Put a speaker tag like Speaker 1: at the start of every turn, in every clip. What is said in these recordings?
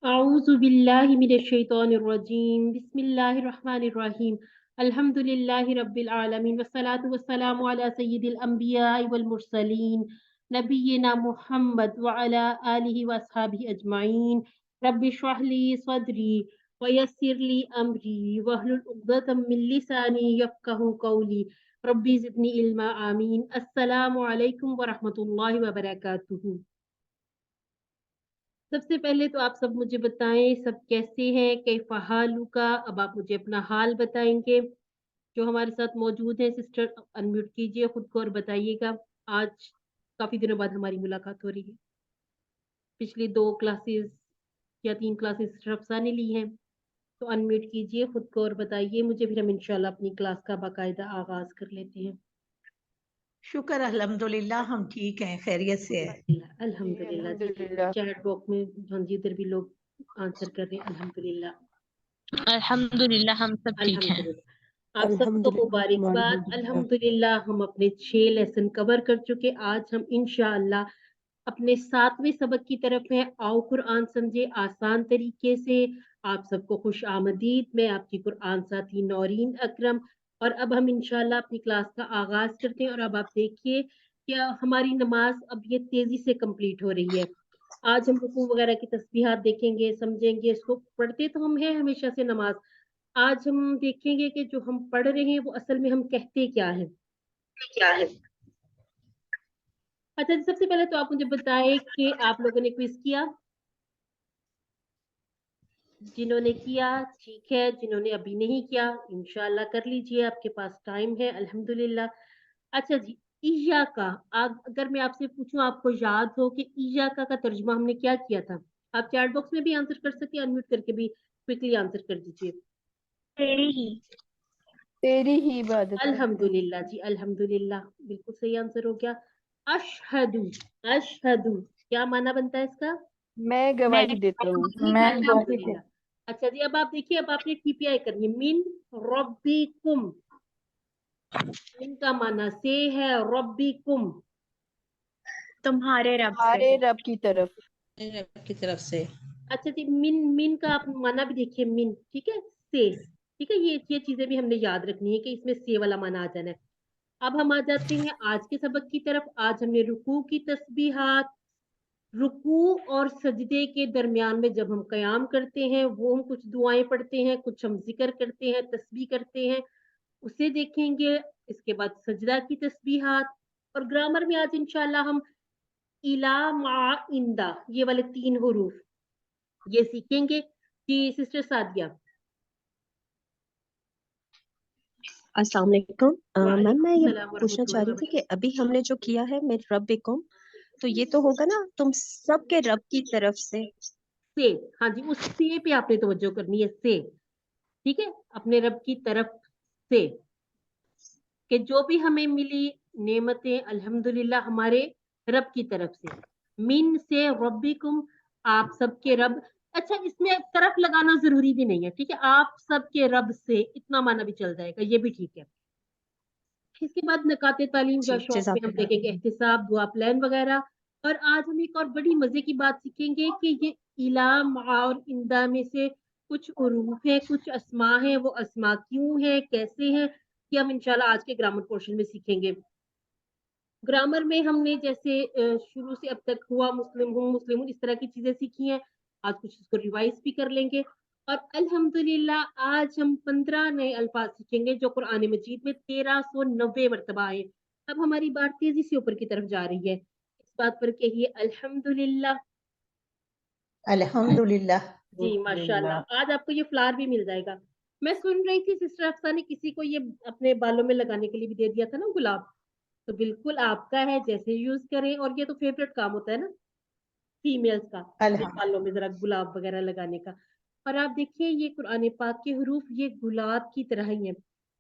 Speaker 1: अऊज़ु बिल्लाहि मिनश शैतानिर रजीम बिस्मिल्लाहिर रहमानिर रहीम अल्हम्दुलिल्लाहि रब्बिल आलमीन वस्सलातु वस्सलामु अला सय्यिदिल अंबियाइ वल मुरसलीन नबिय्यिना मुहम्मद व अला आलिहि व अस्हाबिहि अजमाइन रब्बि इश्रह ली सदरी व यस्सिर ली अमरी वहलुल उक़दतम मिन लिसानी यफ़क़हू क़ौली रब्बी ज़िदनी इल्मा आमीन। अस्सलामु अलैकुम व रहमतुल्लाहि व बरकातुहू। सबसे पहले तो आप सब मुझे बताएं सब कैसे हैं, कैफ़ा हालुका। अब आप मुझे अपना हाल बताएंगे। जो हमारे साथ मौजूद हैं सिस्टर अनम्यूट कीजिए खुद को और बताइएगा। आज काफी दिनों बाद हमारी मुलाकात हो रही है। पिछली 2 क्लासेस या 3 क्लासेस सिस्टर अफ़सा ने ली हैं। तो अनम्यूट कीजिए खुद को और बताइए मुझे, फिर हम इंशाल्लाह अपनी क्लास का बाकायदा आगाज कर लेते हैं।
Speaker 2: शुक्र अल्हम्दुलिल्लाह हम ठीक हैं, खैरियत से है।
Speaker 1: अल्हम्दुलिल्लाह जी। चैट बॉक्स में हाँ जी इधर भी लोग आंसर कर रहे हैं अल्हम्दुलिल्लाह।
Speaker 3: अल्हम्दुलिल्लाह हम सब ठीक हैं।
Speaker 1: अल्हम्दुलिल्लाह। आप सबको मुबारकबाद। अल्हम्दुलिल्लाह हम अपने 6 लेसन कवर कर चुके। आज हम इंशाअल्लाह अपने 7वें सबक की तरफ हैं। आओ कुरान समझे आसान तरीके से। आप सबको खुश आमदीद। मैं आपकी कुरान साथी नौरीन अकरम। और अब हम इंशाल्लाह अपनी क्लास का आगाज करते हैं। और अब आप देखिए कि हमारी नमाज अब ये तेजी से कंप्लीट हो रही है। आज हम रुकू वगैरह की तस्बीहात देखेंगे, समझेंगे। इसको पढ़ते तो हम हैं हमेशा से नमाज। आज हम देखेंगे कि जो हम पढ़ रहे हैं वो असल में हम कहते क्या हैं। अच्छा जी, सबसे पहले तो आप मुझे बताएं कि आप लोगों ने क्विज किया। जिन्होंने किया ठीक है, जिन्होंने अभी नहीं किया इंशाल्लाह कर लीजिए, आपके पास टाइम है अल्हम्दुलिल्लाह। अच्छा जी, इयाका। अगर मैं आपसे पूछूं आपको याद हो कि इयाका का तर्जुमा हमने क्या किया था, आप चैट बॉक्स में भी आंसर कर सकते हैं, अनम्यूट करके भी क्विकली आंसर कर दीजिए।
Speaker 4: तेरी ही इबादत करते हैं।
Speaker 1: अल्हम्दुलिल्लाह जी, अल्हम्दुलिल्लाह बिल्कुल सही आंसर हो गया। अशहदु। अशहदु क्या माना बनता है इसका?
Speaker 4: मैं गवाही देता हूँ।
Speaker 1: अल्हम्दुलिल्लाह। अच्छा जी, अब आप देखिए, अब आपने टीपीआई करनी है। मिन रब्बिकुम। मिन का माना से है, रब्बिकुम
Speaker 3: तुम्हारे रब से।
Speaker 4: हमारे रब की तरफ।
Speaker 2: रब की तरफ से।
Speaker 1: अच्छा जी, मिन मिन का आप माना भी देखिए, मिन ठीक है, से ठीक है। ये चीजें भी हमने याद रखनी है कि इसमें से वाला माना आ जाना है। अब हम आ जाते हैं आज के सबक की तरफ। आज हमने रुकू की तस्बीहात, रुकू और सजदे के दरमियान में जब हम कयाम करते हैं वो हम कुछ दुआएं पढ़ते हैं, कुछ हम जिक्र करते हैं, तस्बीह करते हैं, उसे देखेंगे। इसके बाद सजदा की तस्बीहात। और ग्रामर में आज इंशाल्लाह हम इला मा इंदा ये वाले 3 हुरूफ ये सीखेंगे। कि सिस्टर सादिया।
Speaker 5: अस्सलाम वालेकुम। मैम मैं ये
Speaker 1: वालेकुम
Speaker 5: पूछना चाह रही थी कि अभी हमने जो किया है मेरे रब्बिकुम, तो ये तो होगा ना तुम सबके रब की तरफ से।
Speaker 1: से हाँ जी, उस से पे आपने तवज्जो करनी है, से ठीक है, अपने रब की तरफ से। कि जो भी हमें मिली नेमतें अल्हम्दुलिल्लाह हमारे रब की तरफ से। मिन से रब्बिकुम, आप सबके रब। अच्छा, इसमें तरफ लगाना जरूरी भी नहीं है, ठीक है, आप सबके रब से इतना माना भी चल जाएगा, ये भी ठीक है। इसके बाद नकाते तालीम
Speaker 5: जी
Speaker 1: या शौक में हम
Speaker 5: जज़ाकल्लाह।
Speaker 1: देखेंगे एहतिसाब, दुआ प्लान वगैरह। और आज हम एक और बड़ी मजे की बात सीखेंगे कि ये इलाम और इंदा में से कुछ उरूफ है, कुछ अस्मा है, वो अस्मा क्यों है, कैसे हैं, कि हम इंशाल्लाह आज के ग्रामर पोर्शन में सीखेंगे। ग्रामर में हमने जैसे शुरू से अब तक हुआ, मुस्लिम हूँ, इस तरह की चीजें सीखी हैं। आज कुछ इसको रिवाइज भी कर लेंगे। और अल्हम्दुलिल्लाह आज हम 15 नए अल्फाज सीखेंगे जो कुरान मजीद में 1390 मरतबा आए। अब हमारी बात तेजी से ऊपर की तरफ जा रही है। इस बात पर कहिए अल्हम्दुलिल्लाह।
Speaker 2: अल्हम्दुलिल्लाह।
Speaker 1: जी माशाल्लाह। आज आपको ये फ्लावर भी मिल जाएगा। मैं सुन रही थी सिस्टर अफसा ने किसी को ये अपने बालों में लगाने के लिए भी दे दिया था ना, गुलाब। तो बिल्कुल आपका है, जैसे यूज करें। और ये तो फेवरेट काम होता है ना फीमेल्स का, अपने बालों में जरा गुलाब वगैरह लगाने का। और आप देखिए ये कुरान पाक के हरूफ ये गुलाब की तरह ही है।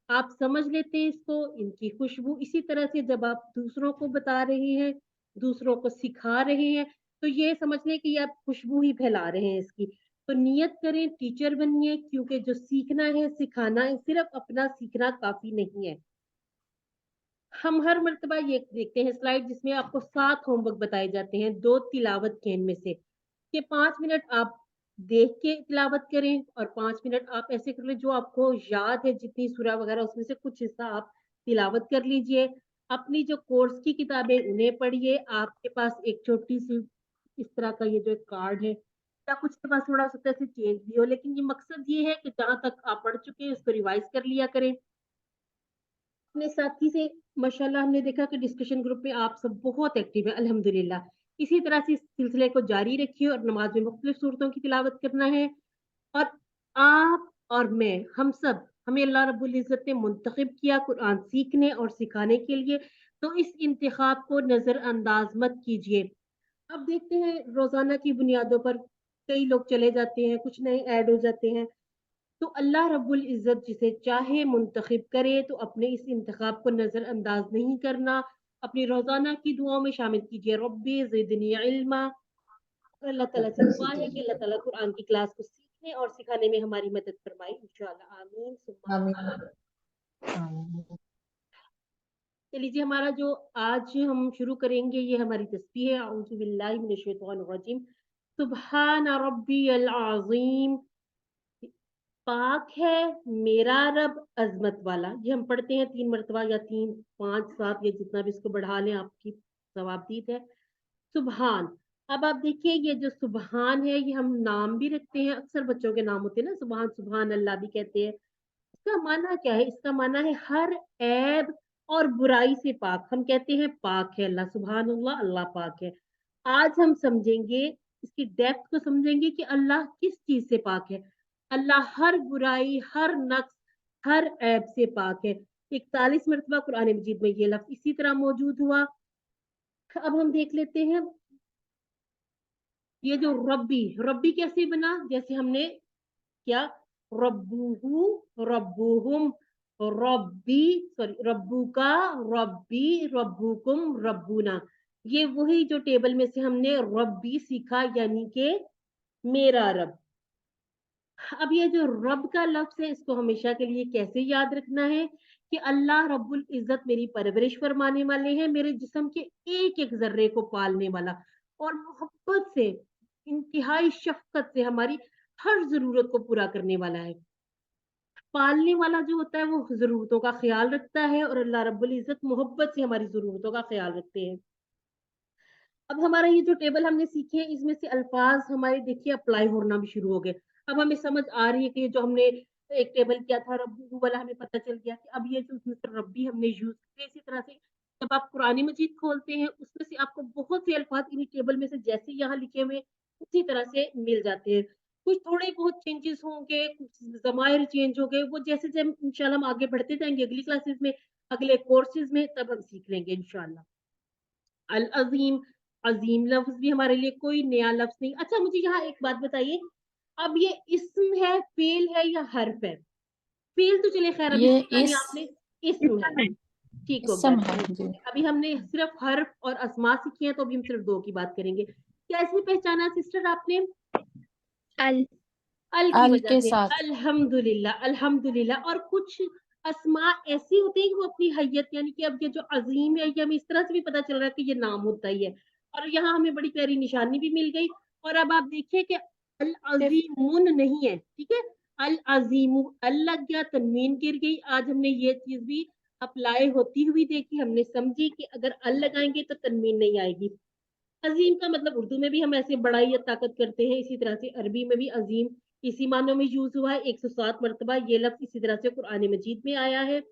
Speaker 1: आप समझ लेते हैं इसको, इनकी खुशबू। इसी तरह से जब आप दूसरों को बता रहे हैं, दूसरों को सिखा रहे हैं, तो ये समझ लें कि आप खुशबू ही फैला रहे हैं इसकी। तो नियत करें, टीचर बनिए, क्योंकि जो सीखना है, सिखाना है, सिर्फ अपना सीखना काफी नहीं है। हम हर मर्तबा ये देखते हैं स्लाइड जिसमें आपको 7 होमवर्क बताए जाते हैं, 2 तिलावत के इनमें से कि 5 मिनट आप देख के तिलावत करें और 5 मिनट आप ऐसे कर लें जो आपको याद है, जितनी सूरा वगैरह उसमें से कुछ हिस्सा आप तिलावत कर लीजिए। अपनी जो कोर्स की किताबें उन्हें पढ़िए। आपके पास एक छोटी-सी इस तरह का ये जो कार्ड है या कुछ के पास थोड़ा सा ऐसे चेंज भी हो, लेकिन ये मकसद ये है कि जहाँ तक आप पढ़ चुके हैं उसको रिवाइज़ कर लिया करें। अपने साथी से माशाल्लाह हमने देखा कि डिस्कशन ग्रुप में आप सब बहुत एक्टिव हैं अल्हम्दुलिल्लाह। इसी तरह से इस सिलसिले को जारी रखिए और नमाज में मुख्तलिफ सूरतों की तिलावत करना है। और आप और मैं, हम सब, हमें अल्लाह रब्बुल इज़्ज़त ने मुंतखब किया कुरान सीखने और सिखाने के लिए, तो इस इंतखाब को नज़रअंदाज मत कीजिए। अब देखते हैं रोज़ाना की बुनियादों पर कई लोग चले जाते हैं, कुछ नए ऐड हो जाते हैं। तो अल्लाह रब्बुल इज़्ज़त जिसे चाहे मुंतखब करे, तो अपने इस इंतखाब को नज़रअंदाज नहीं करना। अपनी रोज़ाना की दुआओं में शामिल कीजिए, रब्बी ज़िदनी इल्मा। और अल्लाह ताला से दुआ है कि अल्लाह ताला कुरान की क्लास को सीखने और सिखाने में हमारी मदद फरमाए इंशाअल्लाह। आमीन सुम्मा आमीन। चलिए जी, हमारा जो आज हम शुरू करेंगे ये हमारी तस्बीह है। औज़ु बिल्लाहि मिनश शैतानिर रजीम। सुब्हान रब्बियल अज़ीम। पाक है मेरा रब अजमत वाला। ये हम पढ़ते हैं 3 मरतबा या 3, 5, 7 या जितना भी इसको बढ़ा लें, आपकी सवाबदीद है। सुबहान। अब आप देखिए ये जो सुबहान है ये हम नाम भी रखते हैं, अक्सर बच्चों के नाम होते हैं ना, सुबहान सुबहान अल्लाह भी कहते हैं। इसका माना क्या है? इसका माना है हर ऐब और बुराई से पाक। हम कहते हैं पाक है अल्लाह, सुबहान अल्लाह, अल्लाह पाक है। आज हम समझेंगे, इसकी डेप्थ को समझेंगे कि अल्लाह किस चीज से पाक है। अल्लाह हर बुराई, हर नक्स, हर ऐब से पाक है। 41 मरतबा कुरान मजीद में ये लफ्ज इसी तरह मौजूद हुआ। अब हम देख लेते हैं ये जो रब्बी, रब्बी कैसे बना? जैसे हमने क्या, रब्बुहु, रब्बुहुम, रब्बी, सॉरी, रब्बुका, रब्बी, रब्बुकुम, रब्बुना। ये वही जो टेबल में से हमने रब्बी सीखा, यानी कि मेरा रब। अब ये जो रब का लफ्ज है इसको हमेशा के लिए कैसे याद रखना है कि अल्लाह रब्बुल इज्जत मेरी परवरिश फरमाने वाले हैं, मेरे जिस्म के एक एक जर्रे को पालने वाला और मोहब्बत से, इंतहाई शफकत से हमारी हर जरूरत को पूरा करने वाला है। पालने वाला जो होता है वो ज़रूरतों का ख़्याल रखता है और अल्लाह रब्बुल इज़्ज़त मोहब्बत से हमारी ज़रूरतों का ख़्याल रखते हैं। अब हमारा ये जो टेबल हमने सीखे इसमें से अल्फाज हमारे देखिए अप्लाई होना भी शुरू हो गए। अब हमें समझ आ रही है कि जो हमने एक टेबल किया था रब्बू वाला, हमें पता चल गया कि अब ये जो उसमें से रब्बी हमने यूज़ किए। इसी तरह से जब आप कुरान मजीद खोलते हैं उसमें से आपको बहुत से अल्फाज इन्हीं टेबल में से जैसे यहाँ लिखे हुए उसी तरह से मिल जाते हैं। कुछ थोड़े बहुत चेंजेस होंगे, कुछ ज़माइर चेंज हो गए, वो जैसे जब इंशाल्लाह हम आगे बढ़ते जाएँगे अगली क्लासेस में, अगले कोर्सेज़ में, तब हम सीख लेंगे इंशाल्लाह। अल अज़ीम, अज़ीम लफ्ज़ भी हमारे लिए कोई नया लफ्ज़ नहीं। अच्छा मुझे यहाँ एक बात बताइए, अब ये इस्म है, फ़ेल है या हर्फ़ है? फ़ेल तो चलिए ख़ैर अभी
Speaker 4: ये
Speaker 1: सीखा नहीं
Speaker 4: इस
Speaker 1: आपने, इस्म है। ठीक हो गया,
Speaker 4: इसम है
Speaker 1: ठीक
Speaker 4: जी।
Speaker 1: हो गया। अभी हमने सिर्फ़ हर्फ़ और अस्मा सीखी हैं, तो अभी हम सिर्फ़ 2 की बात करेंगे। कैसे पहचाना सिस्टर आपने?
Speaker 5: अल
Speaker 1: अल की
Speaker 4: अल
Speaker 1: वजह
Speaker 4: के
Speaker 1: से।
Speaker 4: साथ
Speaker 1: अल्हम्दुलिल्लाह, अल्हम्दुलिल्लाह। और कुछ अस्मा ऐसी होती है कि वो अपनी हैयत, यानी कि अब ये जो अज़ीम है ये हमें इस तरह से भी पता चल रहा है कि ये नाम होता ही है। और यहाँ हमें बड़ी प्यारी निशानी भी मिल गई। और अब आप देखिए कि अल
Speaker 4: सिर्फ
Speaker 1: अज़ीमुन नहीं है, ठीक है? अल अज़ीमु, अल लग गया, तनवीन गिर गई। आज हमने ये चीज़ भी अप्लाई होती हुई देखी, हमने समझी कि अगर अल लगाएँगे तो तनवीन नहीं आएगी। अज़ीम का मतलब उर्दू में भी हम ऐसे बड़ाई या ताकत करते हैं, इसी तरह से अरबी में भी अज़ीम इसी मानों में यूज़ हुआ है। 107 मर्तबा ये लफ्ज़ इसी तरह से कुरान मजीद में आया है।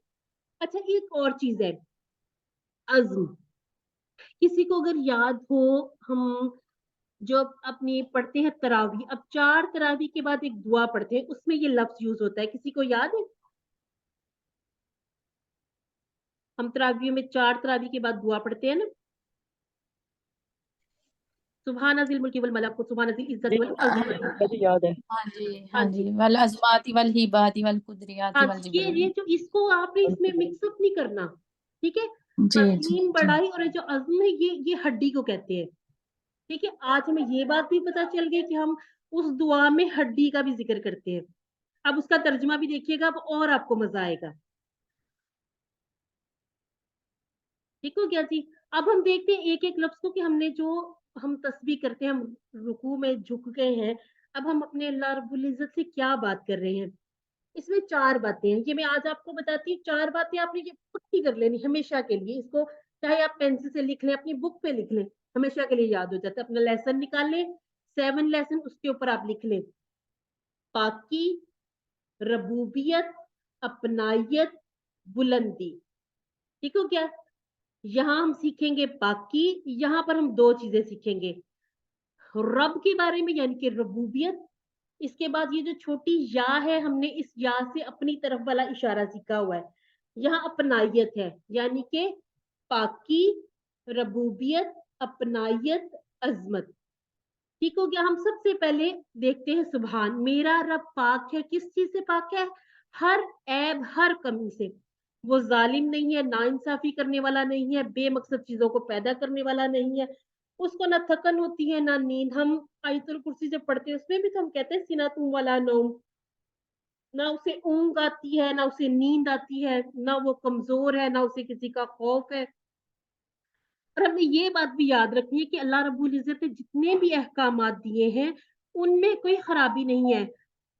Speaker 1: अच्छा एक और चीज़ है, अज़्म। किसी को अगर याद हो, हम जो अपनी पढ़ते हैं तरावी, अब 4 तरावी के बाद एक दुआ पढ़ते हैं, उसमें ये लफ्ज़ यूज़ होता है। किसी को याद है? हम तरावियों में 4 तरावी के बाद दुआ पढ़ते हैं ना? सुब्हान ज़िल मुल्की वल मलक, सुब्हान ज़िल इज़्ज़ति वल अज़मत।
Speaker 6: मुझे याद है।
Speaker 1: हाँ
Speaker 4: हाँ
Speaker 1: जी।
Speaker 4: जी वल अज़माती वल हिबाती वल
Speaker 1: हाँ
Speaker 4: कुदरियाती वल
Speaker 1: जी, ये
Speaker 4: जिबरिल।
Speaker 1: जो इसको आपने इसमें मिक्स अप नहीं करना, ठीक है?
Speaker 4: जी जी
Speaker 1: अज़ीम
Speaker 4: जी।
Speaker 1: बढ़ाई और जो अज़्म है ये हड्डी को कहते हैं, ठीक है? आज हमें ये बात भी पता चल गई कि हम उस दुआ में हड्डी का भी ज़िक्र करते हैं। अब उसका तर्जुमा भी देखिएगा, अब और आपको मज़ा आएगा। ठीक हो गया जी? अब हम देखते हैं एक-एक लफ्ज़ को कि हमने जो हम तस्बीह करते हैं, हम रुकू में झुक गए हैं, अब हम अपने अल्लाह रब्बुल इज्जत से क्या बात कर रहे हैं, इसमें 4 बातें हैं। ये मैं आज आपको बताती हूँ, 4 बातें आपने ये पक्की कर लेनी हमेशा के लिए। इसको चाहे आप पेंसिल से लिख लें, अपनी बुक पे लिख लें, हमेशा के लिए याद हो जाता है। अपना लेसन निकाल लें, 7 लेसन उसके ऊपर आप लिख लें। पाकी, रबूबियत, अपनायत, बुलंदी। ठीक हो गया? यहाँ हम सीखेंगे पाकी, यहाँ पर हम 2 चीजें सीखेंगे। रब के बारे में यानी कि रबूबियत, इसके बाद ये जो छोटी या है, हमने इस या से अपनी तरफ वाला इशारा सीखा हुआ है। यहाँ अपनायत है यानी कि पाकी, रबूबियत, अपनायत, अजमत। ठीक हो गया? हम सबसे पहले देखते हैं सुभान। मेरा रब पाक है, किस चीज से पाक है? हर ऐब, हर कमी से। वो जालिम नहीं है, नाइंसाफी करने वाला नहीं है, बेमकसद चीजों को पैदा करने वाला नहीं है। उसको ना थकन होती है ना नींद। हम आयतुल कुर्सी जब पढ़ते हैं उसमें भी तो हम कहते हैं सिनातुम वाला नौम, ना उसे ऊंग आती है ना उसे नींद आती है, ना वो कमजोर है ना उसे किसी का खौफ है। और हमें ये बात भी याद रखनी है कि अल्लाह रब्बुल इज्जत ने जितने भी अहकामात दिए हैं उनमें कोई खराबी नहीं है।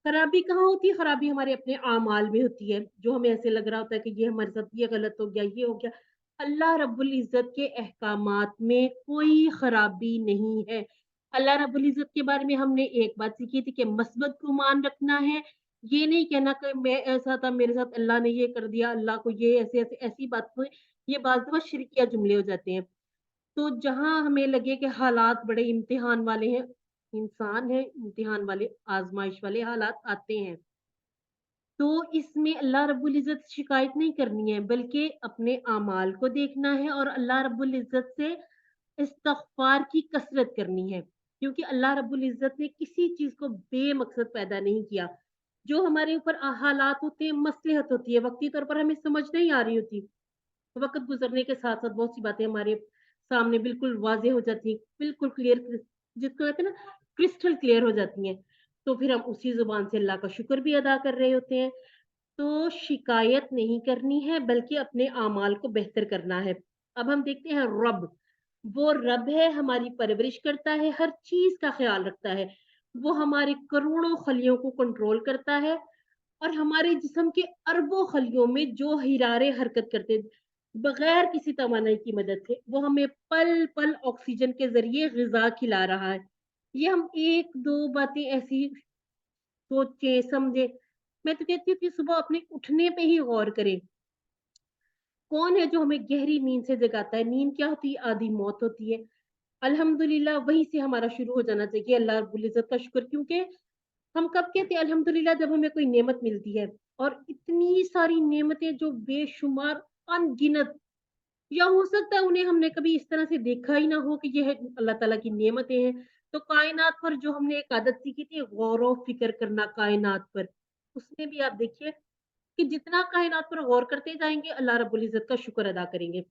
Speaker 1: खराबी कहाँ होती है? खराबी हमारे अपने आमाल में होती है, जो हमें ऐसे लग रहा होता है कि ये हमारे साथ ये गलत हो गया, ये हो गया। अल्लाह रब्बुल इज्जत के अहकामात में कोई खराबी नहीं है। अल्लाह रब्बुल इज्जत के बारे में हमने एक बात सीखी थी कि मस्बत को मान रखना है। ये नहीं कहना कि मैं ऐसा था, मेरे साथ अल्लाह ने ये कर दिया, अल्लाह को ये ऐसे ऐसे, ऐसी बात तो ये बात दफा शिरकिया जुमले हो जाते हैं। तो जहाँ हमें लगे कि हालात बड़े इम्तिहान वाले हैं, इंसान है इम्तिहान वाले, आजमाइश वाले हालात आते हैं, तो इसमें अल्लाह रब्बुल इज़्ज़त से शिकायत नहीं करनी है, बल्कि अपने आमाल को देखना है और अल्लाह रब्बुल इज़्ज़त से इस्तिग़फ़ार की कसरत करनी है। क्योंकि अल्लाह रब्बुल इज़्ज़त ने किसी चीज़ को बेमकसद पैदा नहीं किया। जो हमारे ऊपर हालात होते हैं, मसलहत होती है, वक़्ती तौर पर हमें समझ नहीं आ रही होती। वक़्त गुज़रने के साथ-साथ बहुत सी बातें हमारे सामने बिल्कुल वाज़ेह हो जाती हैं, बिल्कुल क्लियर जिसको कहते हैं ना क्रिस्टल क्लियर हो जाती हैं। तो फिर हम उसी ज़ुबान से अल्लाह का शुक्र भी अदा कर रहे होते हैं। तो शिकायत नहीं करनी है बल्कि अपने आमाल को बेहतर करना है। अब हम देखते हैं रब, वो रब है, हमारी परवरिश करता है, हर चीज़ का ख़्याल रखता है। वो हमारे करोड़ों खलियों को कंट्रोल करता है और हमारे जिस्म के अरबों खलियों में जो हिरारे हरकत करते हैं, बगैर किसी तवानाई की मदद से, वो हमें पल-पल ऑक्सीजन के ज़रिए ग़िज़ा खिला रहा है। ये हम 1-2 बातें ऐसी सोचें, समझें। मैं तो कहती हूँ कि सुबह अपने उठने पे ही गौर करें। कौन है जो हमें गहरी नींद से जगाता है? नींद क्या होती है? आधी मौत होती है। अल्हम्दुलिल्लाह वहीं से हमारा शुरू हो जाना चाहिए अल्लाह रब्बुल इज़्ज़त का शुक्र, क्योंकि हम कब कहते हैं अल्हम्दुलिल्लाह? जब हमें कोई नेमत मिलती है, और इतनी सारी नेमतें जो बेशुमार, अनगिनत, या हो सकता है उन्हें हमने कभी इस तरह से देखा ही ना हो कि ये है अल्लाह ताला की नेमतें हैं। तो कायनात पर जो हमने एक आदत सीखी थी गौर व फ़िक्र करना कायनात पर, उसमें भी आप देखिए कि जितना कायनात पर गौर करते जाएँगे अल्लाह रब्बुल इज़्ज़त का शुक्र अदा करेंगे।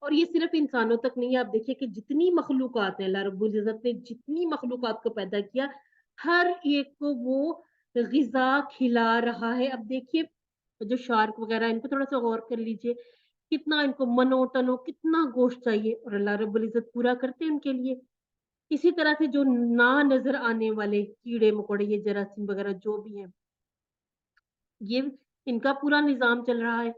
Speaker 1: और ये सिर्फ़ इंसानों तक नहीं है, आप देखिए कि जितनी मख़लूक़ात हैं, अल्लाह रब्बुल इज़्ज़त ने जितनी मख़लूक़ात को पैदा किया, हर एक को वो ग़िज़ा खिला रहा है। अब देखिए जो शार्क वग़ैरह है, इनको थोड़ा-सा गौर कर लीजिए, कितना इनको मनो-तनो कितना गोश्त चाहिए और अल्लाह रब्बुल इज़्ज़त पूरा करते हैं उनके लिए। इसी तरह से जो ना नज़र आने वाले कीड़े-मकोड़े, ये जरासीम वग़ैरह जो भी हैं, ये इनका पूरा निज़ाम चल रहा है।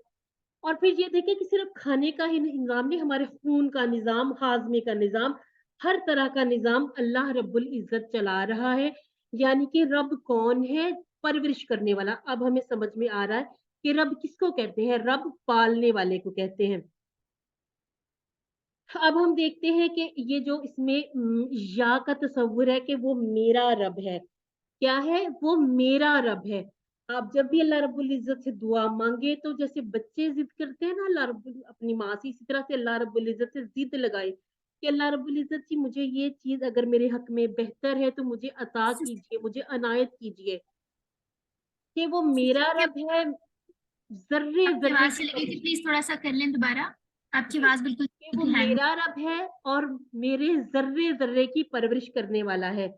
Speaker 1: और फिर ये देखिए कि सिर्फ़ खाने का ही निज़ाम नहीं, हमारे खून का निज़ाम, हाज़मे का निज़ाम, हर तरह का निज़ाम अल्लाह रब्बुल इज़्ज़त चला रहा है। यानी कि रब कौन है? परवरिश करने वाला। अब हमें समझ में आ रहा है कि रब किसको कहते हैं? रब पालने वाले को कहते हैं। अब हम देखते हैं कि ये जो इसमें या का तसव्वुर है कि वो मेरा रब है। क्या है? वो मेरा रब है। आप जब भी अल्लाह रब्बुल इज़्ज़त से दुआ माँगे, तो जैसे बच्चे ज़िद करते हैं ना अल्लाह रब्बुल अपनी माँ से, इसी तरह से अल्लाह रब्बुल इज़्ज़त से ज़िद लगाए कि अल्लाह रब्बुल इज़्ज़त जी, मुझे ये चीज़ अगर मेरे हक में बेहतर है तो मुझे अता कीजिए, मुझे अनायत कीजिए। कि वो मेरा रब है,
Speaker 6: आपकी
Speaker 1: ज़र्रे-ज़र्रे
Speaker 6: आवाज
Speaker 1: की
Speaker 6: चली गई थी,
Speaker 1: परवरिश,
Speaker 6: प्लीज थोड़ा सा कर लें दोबारा। आपकी आवाज बिल्कुल
Speaker 1: कि वो
Speaker 6: हैंग।
Speaker 1: मेरा रब है और मेरे ज़र्रे-ज़र्रे की परवरिश करने वाला है।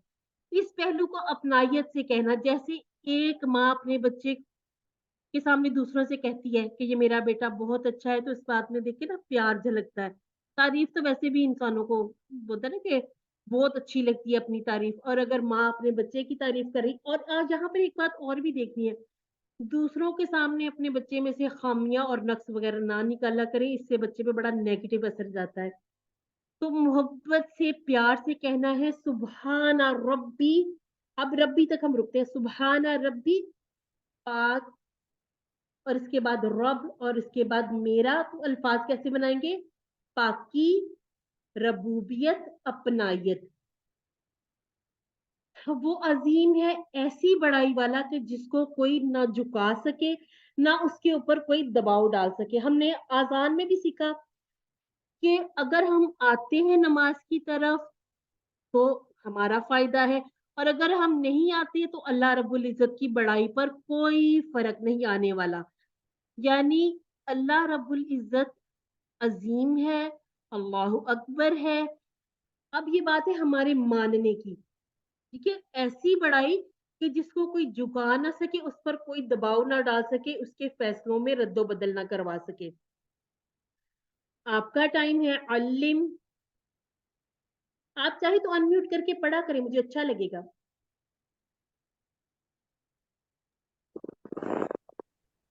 Speaker 1: इस पहलू को अपनायत से कहना, जैसे एक माँ अपने बच्चे के सामने दूसरों से कहती है कि ये मेरा बेटा बहुत अच्छा है, तो इस बात में देखिए ना प्यार झलकता है। तारीफ़ तो वैसे भी इंसानों को बोलते हैं ना कि बहुत अच्छी लगती है अपनी तारीफ, और अगर माँ अपने बच्चे की तारीफ कर रही, और यहाँ पर एक बात और भी देखनी है, दूसरों के सामने अपने बच्चे में से खामियां और नक्स वगैरह ना निकाला करें, इससे बच्चे पे बड़ा नेगेटिव असर जाता है। तो मोहब्बत से प्यार से कहना है सुबहाना रब्बी, अब रब्बी तक हम रुकते हैं, सुबहाना रब्बी पाक, और इसके बाद रब, और इसके बाद मेरा। तो अल्फाज कैसे बनाएंगे? पाकी, रबूबियत, अपनायत। वो अजीम है, ऐसी बड़ाई वाला कि जिसको कोई ना झुका सके, ना उसके ऊपर कोई दबाव डाल सके। हमने आजान में भी सीखा कि अगर हम आते हैं नमाज की तरफ तो हमारा फायदा है, और अगर हम नहीं आते तो अल्लाह रब्बुल इज्जत की बड़ाई पर कोई फर्क नहीं आने वाला। यानी अल्लाह रब्बुल इज्जत अजीम है, अल्लाहु अकबर है। अब ये बात है हमारे मानने की, ठीक है, ऐसी बड़ाई कि जिसको कोई झुका ना सके, उस पर कोई दबाव ना डाल सके, उसके फैसलों में रद्दो बदल ना करवा सके। आपका टाइम है अल्लिम, आप चाहे तो अनम्यूट करके पढ़ा करें, मुझे अच्छा लगेगा।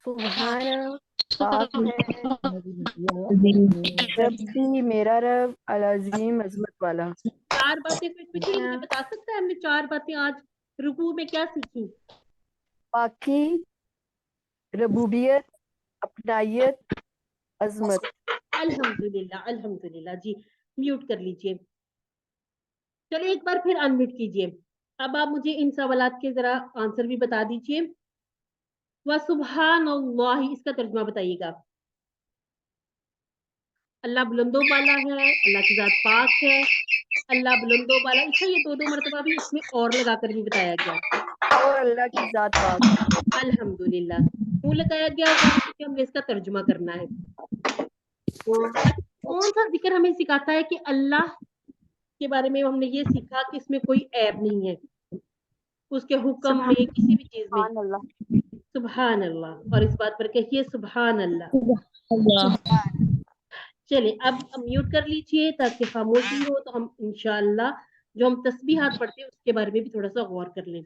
Speaker 7: सुबहाना पाक है रब्बी मेरा रब अल अजीम अजमत वाला।
Speaker 1: 4 बातें कोई मुझे बता सकता है, हमने 4 बातें आज रुकू में क्या सीखी?
Speaker 7: पाकी, रबूबियत, अपनायत, अजमत।
Speaker 1: अल्हम्दुलिल्लाह, अल्हम्दुलिल्लाह जी। म्यूट कर लीजिए। चलिए एक बार फिर अनम्यूट कीजिए। अब आप मुझे इन सवालात के जरा आंसर भी बता दीजिए। व सुब्हानल्लाह, इसका तर्जुमा बताइएगा। अल्लाह बुलंदो वाला है, अल्लाह की जात पाक है, अल्लाह बुलंदो वाला। अच्छा, ये 2-2 मरतबा भी इसमें और लगाकर भी बताया गया,
Speaker 7: और अल्लाह की जात पाक।
Speaker 1: अल्हम्दुलिल्लाह। क्यों लगाया गया होगा? क्योंकि हमने इसका तर्जुमा करना है। तो कौन सा जिक्र हमें सिखाता है कि अल्लाह के बारे में हमने ये सीखा कि इसमें कोई ऐब नहीं है, उसके हुक्म में, किसी भी चीज में।
Speaker 7: सुभान अल्लाह।
Speaker 1: सुभान अल्लाह, और इस बात पर कहिए सुभान अल्लाह।
Speaker 3: अल्लाह।
Speaker 1: चलिए अब म्यूट कर लीजिए ताकि खामोशी हो, तो हम इंशाअल्लाह जो हम तस्बीहात पढ़ते हैं उसके बारे में भी थोड़ा सा गौर कर लें।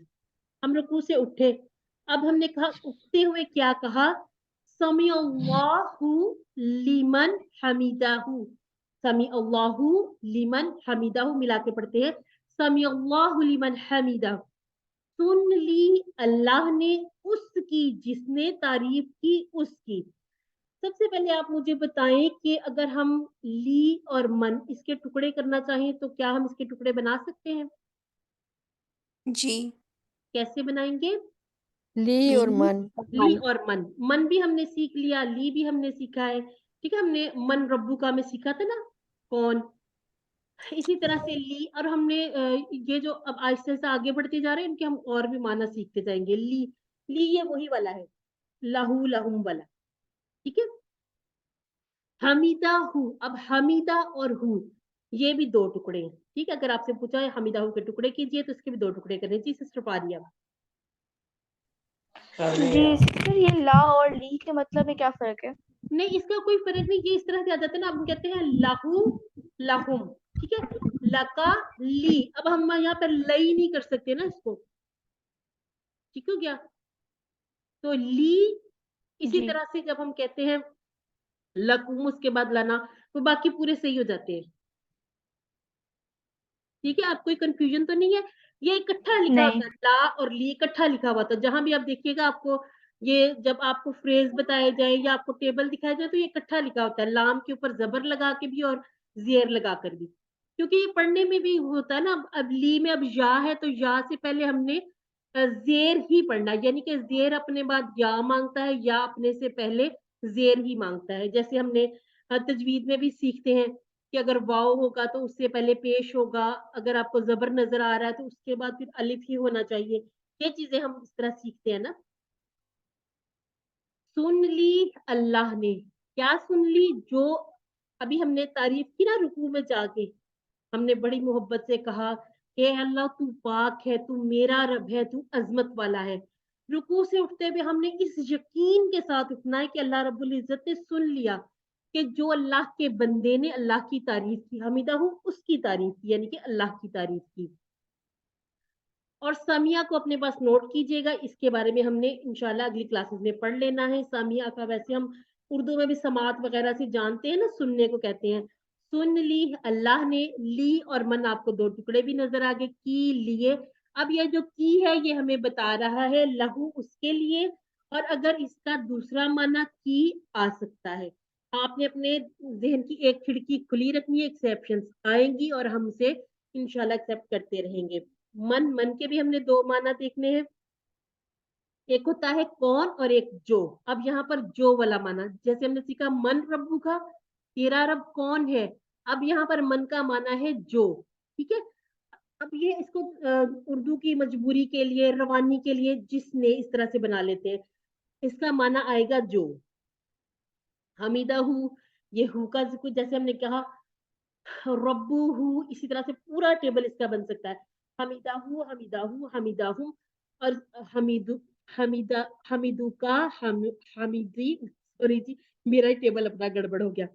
Speaker 1: हम रुकू से उठे, अब हमने कहा, उठते हुए क्या कहा? समी अल्लाहु लिमन हमीदाहु, समी अल्लाहु लिमन हमीदाहु मिला के पढ़ते हैं, समी अल्लाहु लिमन हमीदाहु। सुन ली अल्लाह ने उसकी जिसने तारीफ की उसकी। सबसे पहले आप मुझे बताएं कि अगर हम ली और मन इसके टुकड़े करना चाहें तो क्या हम इसके टुकड़े बना सकते हैं?
Speaker 8: जी।
Speaker 1: कैसे बनाएंगे?
Speaker 7: ली और मन।
Speaker 1: ली और मन, मन भी हमने सीख लिया, ली भी हमने सीखा है, ठीक है। हमने मन रब्बुका में सीखा था ना, कौन। इसी तरह से ली, और हमने ये जो अब आहिस्ते से आगे बढ़ते जा रहे हैं, इनके हम और भी माना सीखते जाएंगे। ली, ली ये वही वाला है, लहू लहुम वाला, ठीक है। हमीदा हु, अब हमीदा और हु ये भी 2 टुकड़े हैं, ठीक है। अगर आपसे पूछा है हमीदा हु के टुकड़े कीजिए तो इसके भी 2 टुकड़े करने। जी सिस्टर पारिया।
Speaker 8: जी सिस्टर, ये ला और ली के मतलब में क्या फर्क है?
Speaker 1: नहीं, इसका कोई फर्क नहीं, ये इस तरह से आ जाता है ना, हम कहते हैं लहू लहुम, ठीक है, लका ली। अब हम यहाँ पर लई नहीं कर सकते ना इसको, ठीक हो गया। तो ली, इसी
Speaker 8: जी।
Speaker 1: तरह से जब हम कहते हैं लकुम उसके बाद लाना, तो बाकी पूरे सही हो जाते हैं, ठीक है। आप कोई कंफ्यूजन तो नहीं है? ये इकट्ठा लिखा
Speaker 8: नहीं।
Speaker 1: होता है, ला और ली इकट्ठा लिखा हुआ था। जहां भी आप देखिएगा आपको ये, जब आपको फ्रेज बताए जाए या आपको टेबल दिखाया जाए तो ये इकट्ठा लिखा होता है, लाम के ऊपर जबर लगा के भी और जेर लगा कर भी, क्योंकि ये पढ़ने में भी होता है ना। अब ली में अब या है तो या से पहले हमने जेर ही पढ़ना, यानी कि जेर अपने बाद या मांगता है, या अपने से पहले जेर ही मांगता है। जैसे हमने तजवीद में भी सीखते हैं कि अगर वाव होगा तो उससे पहले पेश होगा, अगर आपको जबर नजर आ रहा है तो उसके बाद फिर अलिफ ही होना चाहिए। ये चीजें हम इस तरह सीखते हैं ना। सुन ली अल्लाह ने, क्या सुन ली? जो अभी हमने तारीफ की ना रुकू में जाके, हमने बड़ी मोहब्बत से कहा कि अल्लाह तू पाक है, तू मेरा रब है, तू अजमत वाला है। रुकू से उठते हुए हमने इस यकीन के साथ उठना है कि अल्लाह रब्बुल इज्जत ने सुन लिया, کہ جو اللہ کے بندے نے اللہ کی تعریف کی، حمیدہ اس کی تعریف کی، یعنی کہ اللہ کی تعریف کی. اور سامیہ کو اپنے پاس نوٹ کیجئے گا، اس کے بارے میں ہم نے انشاءاللہ اگلی کلاسز میں پڑھ لینا ہے. سامیہ کا ویسے ہم اردو میں بھی سماعت وغیرہ سے جانتے ہیں نا، سننے کو کہتے ہیں. سن لی اللہ نے، لی اور من آپ کو 2 ٹکڑے بھی نظر آگے، کی لیے. اب یہ جو کی ہے یہ ہمیں بتا رہا ہے لہو اس کے لیے، اور اگر اس کا دوسرا معنی کی آ سکتا ہے. آپ نے اپنے ذہن کی ایک کھڑکی کھلی رکھنی ہے، ایکسیپشنز آئیں گی اور ہم سے انشاءاللہ ایکسیپٹ کرتے رہیں گے. من کے بھی ہم نے 2 معنی دیکھنے ہیں، ایک ہوتا ہے کون اور ایک جو. اب یہاں پر جو والا معنی جیسے ہم نے سیکھا من ربو کا، تیرا رب کون ہے. اب یہاں پر من کا معنی ہے جو. ٹھیک ہے، اب یہ اس کو اردو کی مجبوری کے لیے، روانی کے لیے جس نے اس طرح سے بنا لیتے ہیں، اس کا معنی آئے گا جو. حمیدہ ہو، یہ ہو کا ذکر جیسے ہم نے کہا ربو ہو، اسی طرح سے پورا ٹیبل اس کا بن سکتا ہے. حمیدہ ہو، حمیدہ ہو، حمیدہ ہو، اور حمیدو کا حمیدی، سوری جی میرا ہی ٹیبل اپنا گڑبڑ ہو گیا.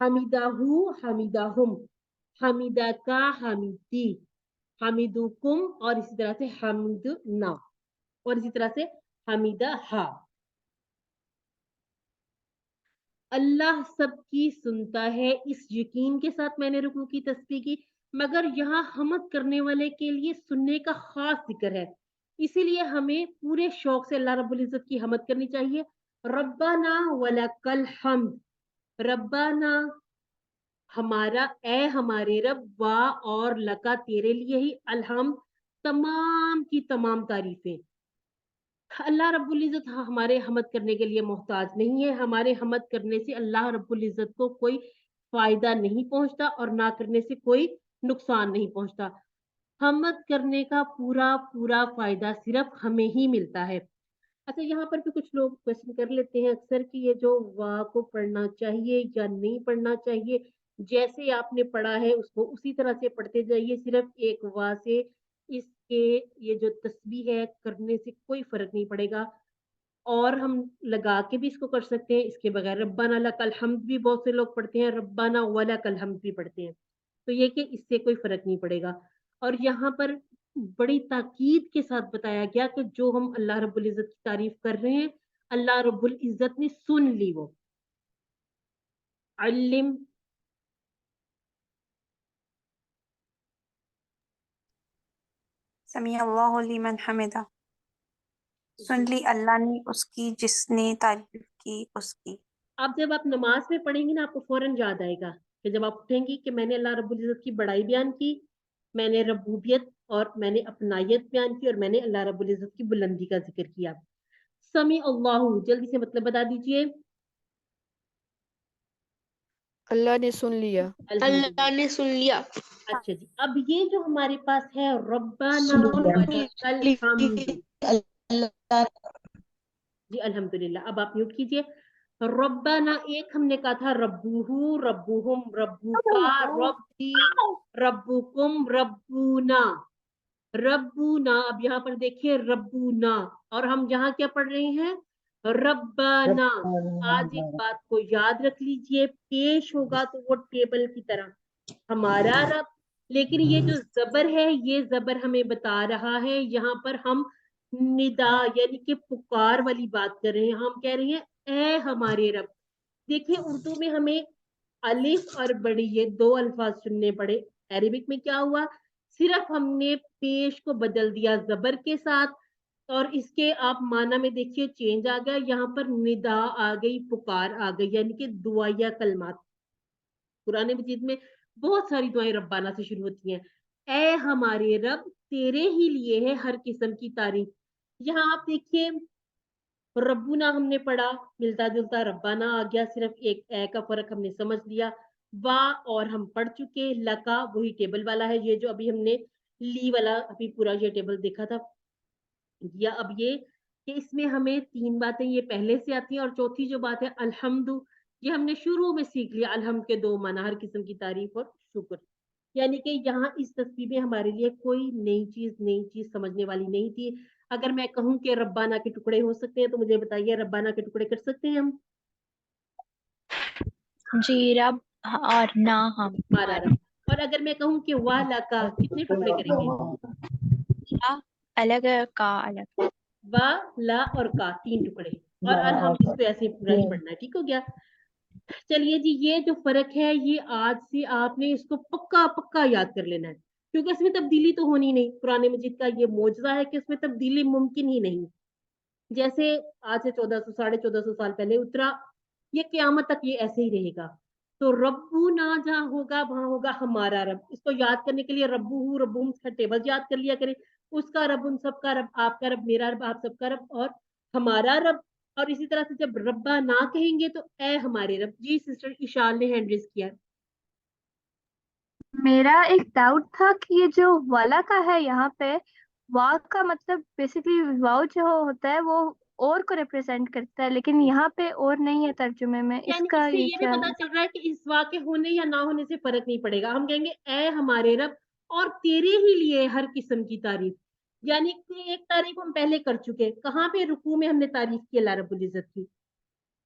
Speaker 1: حمیدہ ہو، حمیدہ ہم، حمیدہ کا حمیدی، حمیدکم، اور اسی طرح سے حمدنا، اور اسی طرح سے حمیدہ ہا. اللہ سب کی سنتا ہے، اس یقین کے ساتھ میں نے رکوع کی تسبیح کی، مگر یہاں حمد کرنے والے کے لیے سننے کا خاص ذکر ہے، اسی لیے ہمیں پورے شوق سے اللہ رب العزت کی حمد کرنی چاہیے. ربنا ولک الحمد، ربنا ہمارا، اے ہمارے رب، وا اور لکا تیرے لیے ہی، الحمد تمام کی تمام تعریفیں. اللہ رب العزت ہمارے حمد کرنے کے لیے محتاج نہیں ہے. ہمارے حمد کرنے سے اللہ رب العزت کو کوئی فائدہ نہیں پہنچتا اور نہ کرنے سے کوئی نقصان نہیں پہنچتا. حمد کرنے کا پورا فائدہ صرف ہمیں ہی ملتا ہے. اچھا، یہاں پر بھی کچھ لوگ کوشچن کر لیتے ہیں اکثر کہ یہ جو وا کو پڑھنا چاہیے یا نہیں پڑھنا چاہیے. جیسے آپ نے پڑھا ہے اس کو اسی طرح سے پڑھتے جائیے. صرف ایک وا سے اس کے یہ جو تسبیح ہے کرنے سے کوئی فرق نہیں پڑے گا. اور ہم لگا کے بھی اس کو کر سکتے ہیں، اس کے بغیر ربنا لک الحمد بھی بہت سے لوگ پڑھتے ہیں، ربنا ولک الحمد بھی پڑھتے ہیں. تو یہ کہ اس سے کوئی فرق نہیں پڑے گا. اور یہاں پر بڑی تاکید کے ساتھ بتایا گیا کہ جو ہم اللہ رب العزت کی تعریف کر رہے ہیں اللہ رب العزت نے سن لی. وہ علم،
Speaker 9: سمیع اللہ لمن حمدہ، سن لی اللہ نے اس کی جس نے تعریف کی اس کی.
Speaker 1: اب جب آپ نماز میں پڑھیں گی نا آپ کو فوراً یاد آئے گا کہ جب آپ اٹھیں گی کہ میں نے اللہ رب العزت کی بڑائی بیان کی، میں نے ربوبیت اور میں نے اپنائیت بیان کی، اور میں نے اللہ رب العزت کی بلندی کا ذکر کیا. سمیع اللہ، جلدی سے مطلب بتا دیجئے.
Speaker 7: اللہ نے سن لیا.
Speaker 8: اللہ نے سن لیا.
Speaker 1: اچھا جی، اب یہ جو ہمارے پاس ہے ربنا ولک الحمد، جی الحمدللہ. اب آپ میوٹ کیجئے. ربنا ایک ہم نے کہا تھا ربوہو، ربوہم، ربوکا، ربی، ربکم، ربونا، ربونا. اب یہاں پر دیکھیے ربونا، اور ہم یہاں کیا پڑھ رہے ہیں ربنا. آج ایک بات کو یاد رکھ لیجئے، پیش ہوگا تو وہ ٹیبل کی طرح ہمارا رب، لیکن یہ جو زبر ہے یہ زبر ہمیں بتا رہا ہے یہاں پر ہم ندا یعنی کہ پکار والی بات کر رہے ہیں. ہم کہہ رہے ہیں اے ہمارے رب. دیکھیں اردو میں ہمیں الف اور بڑی یہ 2 الفاظ سننے پڑے. عربک میں کیا ہوا، صرف ہم نے پیش کو بدل دیا زبر کے ساتھ، اور اس کے آپ معنی میں دیکھیے چینج آ گیا. یہاں پر ندا آ گئی، پکار آ گئی، یعنی کہ دعائیہ کلمات. قرآن مجید میں بہت ساری دعائیں ربانہ سے شروع ہوتی ہیں. اے ہمارے رب، تیرے ہی لیے ہے ہر قسم کی تعریف. یہاں آپ دیکھیے ربنا ہم نے پڑھا، ملتا جلتا ربانہ آ گیا، صرف ایک اے کا فرق ہم نے سمجھ لیا. وا اور ہم پڑھ چکے، لکا وہی ٹیبل والا ہے، یہ جو ابھی ہم نے لی والا ابھی پورا یہ ٹیبل دیکھا تھا. یا اب یہ کہ اس میں ہمیں 3 باتیں یہ پہلے سے آتی ہیں، اور چوتھی جو بات ہے الحمد، یہ ہم نے شروع میں سیکھ لیا. الحمد کے 2 معنی ہر قسم کی تعریف اور شکر. یعنی کہ یہاں اس تسبیح میں ہمارے لیے کوئی نئی چیز سمجھنے والی نہیں تھی. اگر میں کہوں کہ ربانہ کے ٹکڑے ہو سکتے ہیں تو مجھے بتائیے ربانہ کے ٹکڑے کر سکتے ہیں ہم؟
Speaker 6: جی رب اور نہ ہم
Speaker 1: ہمارا رب. اور اگر میں کہوں کہ وا لکا کتنے ٹکڑے کریں گے؟
Speaker 6: لا الگ کا الگ.
Speaker 1: وا لا اور کا 3 ٹکڑے اور الحمد اس کو ایسے پورا ہی پڑھنا ہے. ٹھیک ہو گیا. چلیے جی یہ جو فرق ہے یہ آج سے آپ نے اس کو پکا پکا یاد کر لینا ہے کیونکہ اس میں تبدیلی تو ہونی نہیں. قرآن مجید کا یہ معجزہ ہے کہ اس میں تبدیلی ممکن ہی نہیں. جیسے آج سے 1400 سال پہلے اترا یہ قیامت تک یہ ایسے ہی رہے گا. تو ربو نہ جہاں ہوگا وہاں ہوگا ہمارا رب. اس کو یاد کرنے کے لیے ربو ربو ٹیبل یاد کر لیا کریں. اس کا رب ان سب کا رب, آپ کا رب میرا رب آپ سب کا رب اور ہمارا رب. اور اسی طرح سے جب ربا نہ کہیں گے تو اے ہمارے رب. جی سسٹر اشال نے ہینڈ ریز کیا.
Speaker 8: میرا ایک ڈاؤٹ تھا کہ یہ جو والا کا ہے یہاں پہ وا کا مطلب بیسیکلی واو جو ہوتا ہے وہ اور کو ریپرزینٹ کرتا ہے لیکن یہاں پہ اور نہیں ہے ترجمے میں. اس
Speaker 1: یعنی
Speaker 8: کا
Speaker 1: اس سے
Speaker 8: یہ
Speaker 1: یہ بھی
Speaker 8: کیا
Speaker 1: پتا چل رہا ہے کہ اس واقع ہونے یا نہ ہونے سے فرق نہیں پڑے گا. ہم کہیں گے اے ہمارے رب اور تیرے ہی لیے ہر قسم کی تعریف. یعنی کہ ایک تعریف ہم پہلے کر چکے. کہاں پہ رکوع میں ہم نے تعریف کی اللہ رب العزت کی.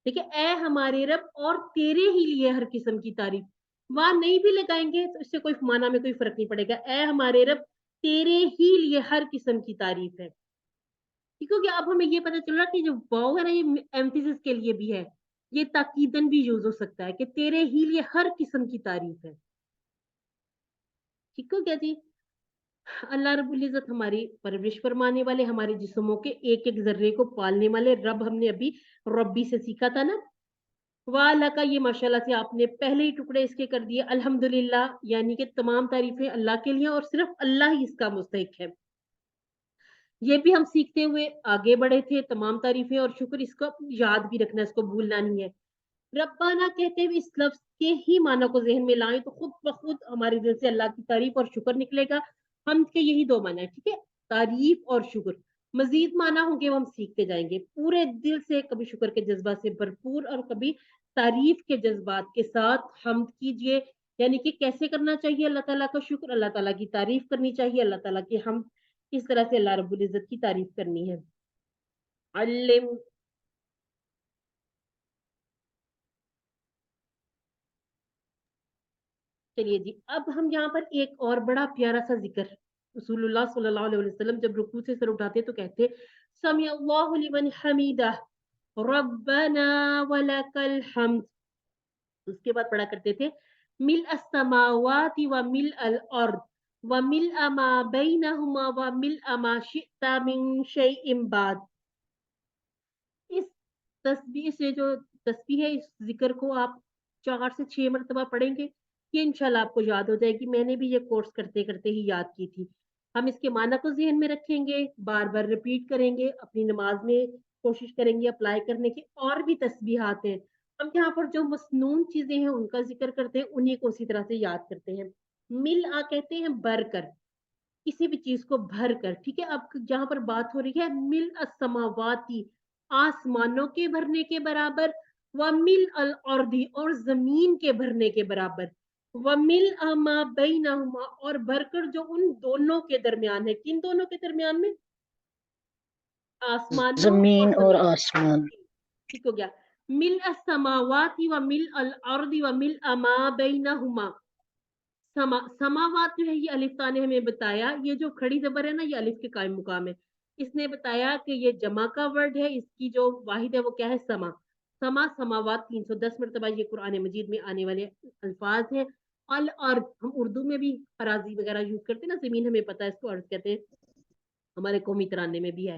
Speaker 1: ٹھیک ہے. اے ہمارے رب اور تیرے ہی لیے ہر قسم کی تعریف. وہاں نہیں بھی لگائیں گے تو اس سے کوئی معنی میں کوئی فرق نہیں پڑے گا. اے ہمارے رب تیرے ہی لیے ہر قسم کی تعریف ہے. ٹھیک ہو گیا. اب ہمیں یہ پتا چل رہا کہ جو واو ہے نا یہ ایمفیسس کے لیے بھی ہے. یہ تاکیدن بھی یوز ہو سکتا ہے کہ تیرے ہی لیے ہر قسم کی تعریف ہے. ٹھیک ہو گیا جی. اللہ رب العزت ہماری پرورش فرمانے والے, ہمارے جسموں کے ایک ایک ذرے کو پالنے والے رب. ہم نے ابھی ربی سے سیکھا تھا نا. والا کا یہ ماشاءاللہ سے آپ نے پہلے ہی ٹکڑے اس کے کر دیے. الحمدللہ یعنی کہ تمام تعریفیں اللہ کے لیے اور صرف اللہ ہی اس کا مستحق ہے. یہ بھی ہم سیکھتے ہوئے آگے بڑھے تھے. تمام تعریفیں اور شکر اس کو یاد بھی رکھنا, اس کو بھولنا نہیں ہے. ربانہ کہتے ہوئے اس لفظ کے ہی معنی کو ذہن میں لائیں تو خود بخود ہمارے دل سے اللہ کی تعریف اور شکر نکلے گا. ہم کے یہی 2 معنی ہے. ٹھیک ہے, تعریف اور شکر. مزید معنی ہوں گے وہ ہم سیکھتے جائیں گے. پورے دل سے, کبھی شکر کے جذبات سے بھرپور اور کبھی تعریف کے جذبات کے ساتھ حمد کیجئے. یعنی کہ کیسے کرنا چاہیے اللہ تعالیٰ کا شکر, اللہ تعالیٰ کی تعریف کرنی چاہیے, اللہ تعالیٰ کی حمد کس طرح سے اللہ رب العزت کی تعریف کرنی ہے. علم چلیے جی. اب ہم یہاں پر ایک اور بڑا پیارا سا ذکر. رسول اللہ صلی اللہ علیہ وسلم جب رکوع سے سر اٹھاتے تو کہتے سمع اللہ لمن حمیدہ ربنا ولک الحمد. اس کے بعد پڑھا کرتے تھے ملء السماوات وملء الارض وملء ما بینہما وملء ما شئت من شیء بعد. اس تسبیح سے جو تسبیح ہے, اس ذکر کو آپ 4 سے 6 مرتبہ پڑھیں گے. یہ انشاءاللہ آپ کو یاد ہو جائے گی. میں نے بھی یہ کورس کرتے کرتے ہی یاد کی تھی. ہم اس کے معنی کو ذہن میں رکھیں گے, بار بار ریپیٹ کریں گے, اپنی نماز میں کوشش کریں گے اپلائی کرنے کی. اور بھی تسبیحات ہیں, ہم یہاں پر جو مسنون چیزیں ہیں ان کا ذکر کرتے ہیں, انہیں کو اسی طرح سے یاد کرتے ہیں. مل آ کہتے ہیں بھر کر, کسی بھی چیز کو بھر کر. ٹھیک ہے. اب جہاں پر بات ہو رہی ہے مل السماواتی آسمانوں کے بھرنے کے برابر, ومل الارض اور زمین کے بھرنے کے برابر, وملء ما بینہما اور بھر کر جو ان دونوں کے درمیان ہے. کن دونوں کے درمیان میں؟ آسمانوں
Speaker 4: زمین اور
Speaker 1: زمین.
Speaker 4: آسمان.
Speaker 1: ٹھیک ہو گیا. ملء السماوات وملء الارض وملء ما بینہما. سماوات جو ہے یہ الف تا نے ہمیں بتایا, یہ جو کھڑی زبر ہے نا یہ الف کے قائم مقام ہے. اس نے بتایا کہ یہ جمع کا ورڈ ہے, اس کی جو واحد ہے وہ کیا ہے سما. سما سماوات 310 مرتبہ یہ قرآن مجید میں آنے والے الفاظ ہیں. الارض ہم اردو میں بھی اراضی وغیرہ یوز کرتے ہیں نا, زمین ہمیں پتا ہے اس کو ارض کہتے ہیں, ہمارے قومی ترانے میں بھی ہے.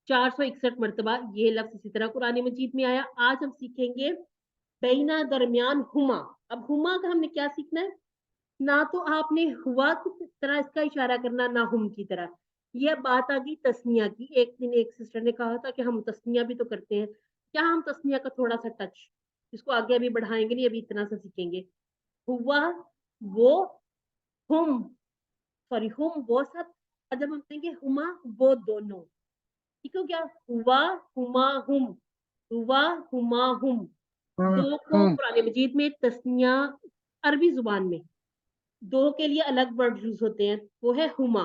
Speaker 1: 461 مرتبہ یہ لفظ اسی طرح قرآن مجید میں آیا. آج ہم سیکھیں گے بینا درمیان ہما. اب ہما کا ہم نے کیا سیکھنا ہے؟ نہ تو آپ نے ہوا کی طرح اس کا اشارہ کرنا, نہ ہم کی طرح. یہ بات آ گئی تسنیہ کی. ایک دن ایک سسٹر نے کہا تھا کہ ہم تسنیہ بھی تو کرتے ہیں, کیا ہم تسنیہ کا تھوڑا سا ٹچ, اس کو آگے ابھی بڑھائیں گے نہیں, ابھی اتنا سا سیکھیں گے. ہوا وہ, ہم سوری ہم وہ سب, اور جب ہم کہیں گے ہما وہ دونوں. ٹھیک ہو گیا. ہوا ہما ہم, ہوا ہما ہم. دو کو قرآن مجید میں تسنیہ عربی زبان میں 2 کے لیے الگ ورڈ یوز ہوتے ہیں, وہ ہے ہما.